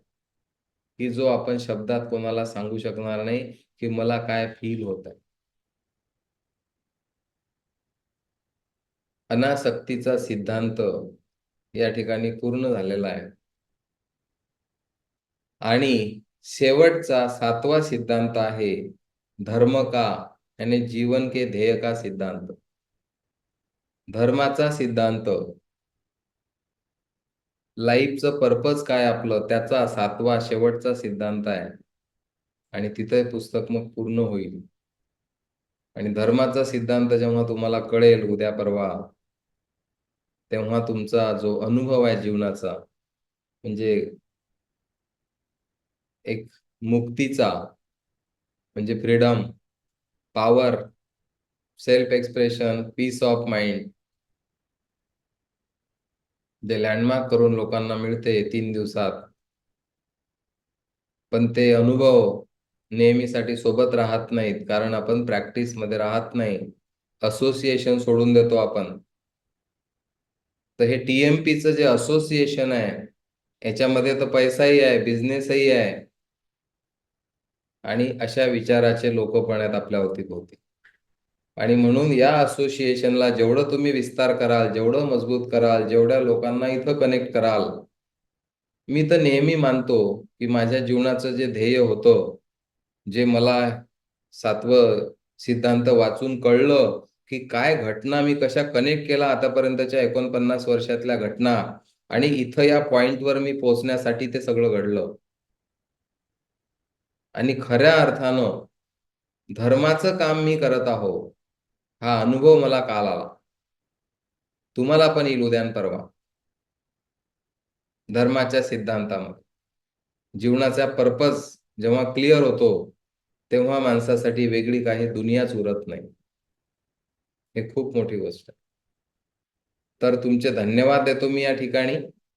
की जो आपण शब्दात कोणाला सांगू शकणार नाही की मला काय फील होत आहे. अनासक्तीचा सिद्धांत या ठिकाणी पूर्ण झालेला आहे. आणि शेवटचा 7वा सिद्धांत आहे धर्म का यानी जीवन के ध्येय का सिद्धांत. धर्माचा सिद्धांत, लाईफचं पर्पज काय आपलं, त्याचा 7वा शेवटचा सिद्धांत आहे. आणि तिथे पुस्तक मग पूर्ण होईल. आणि धर्माचा सिद्धांत जेव्हा तुम्हाला कळेल उद्या परवा, तेव्हा तुमचा जो अनुभव आहे जीवनाचा, म्हणजे एक मुक्तीचा, म्हणजे freedom, power, self expression, peace of mind, जे लँडमार्क करून लोकांना मिळते 3 दिवसात, पण ते अनुभव नेहमीसाठी सोबत राहत नाहीत. कारण आपण प्रॅक्टिसमध्ये राहत नाही. असोसिएशन सोडून देतो आपण. तर हे TMPचं जे असोसिएशन आहे, याच्यामध्ये तर पैसाही आहे, बिझनेसही आहे. आणि अशा विचाराचे लोक पण आहेत आपल्या अवतीभोवती. आणि म्हणून या असोसिएशनला जेवढं तुम्ही विस्तार कराल, जेवढं मजबूत कराल, जेवढ्या लोकांना इथं कनेक्ट कराल, मी तर नेहमी मानतो की माझ्या जीवनाचं जे ध्येय होतं, जे मला 7वं सिद्धांत वाचून कळलं की काय घटना मी कशा कनेक्ट केला आतापर्यंतच्या 49 वर्षातल्या घटना, आणि इथं या पॉइंटवर मी पोहोचण्यासाठी ते सगळं घडलं. आणि खऱ्या अर्थानं धर्माचं काम मी करत आहो, हा अनुभव मला काल आला. तुम्हाला पण येईल उद्या आणि परवा. धर्माच्या सिद्धांतामध्ये जीवनाचा पर्पज जेव्हा क्लिअर होतो, तेव्हा माणसासाठी वेगळी काही दुनियाच उरत नाही. हे खूप मोठी गोष्ट आहे. तर तुमचे धन्यवाद देतो मी या ठिकाणी.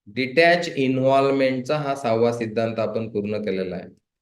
डिटॅच इन्व्हॉल्वमेंटचा हा 6वा सिद्धांत आपण पूर्ण केलेला आहे.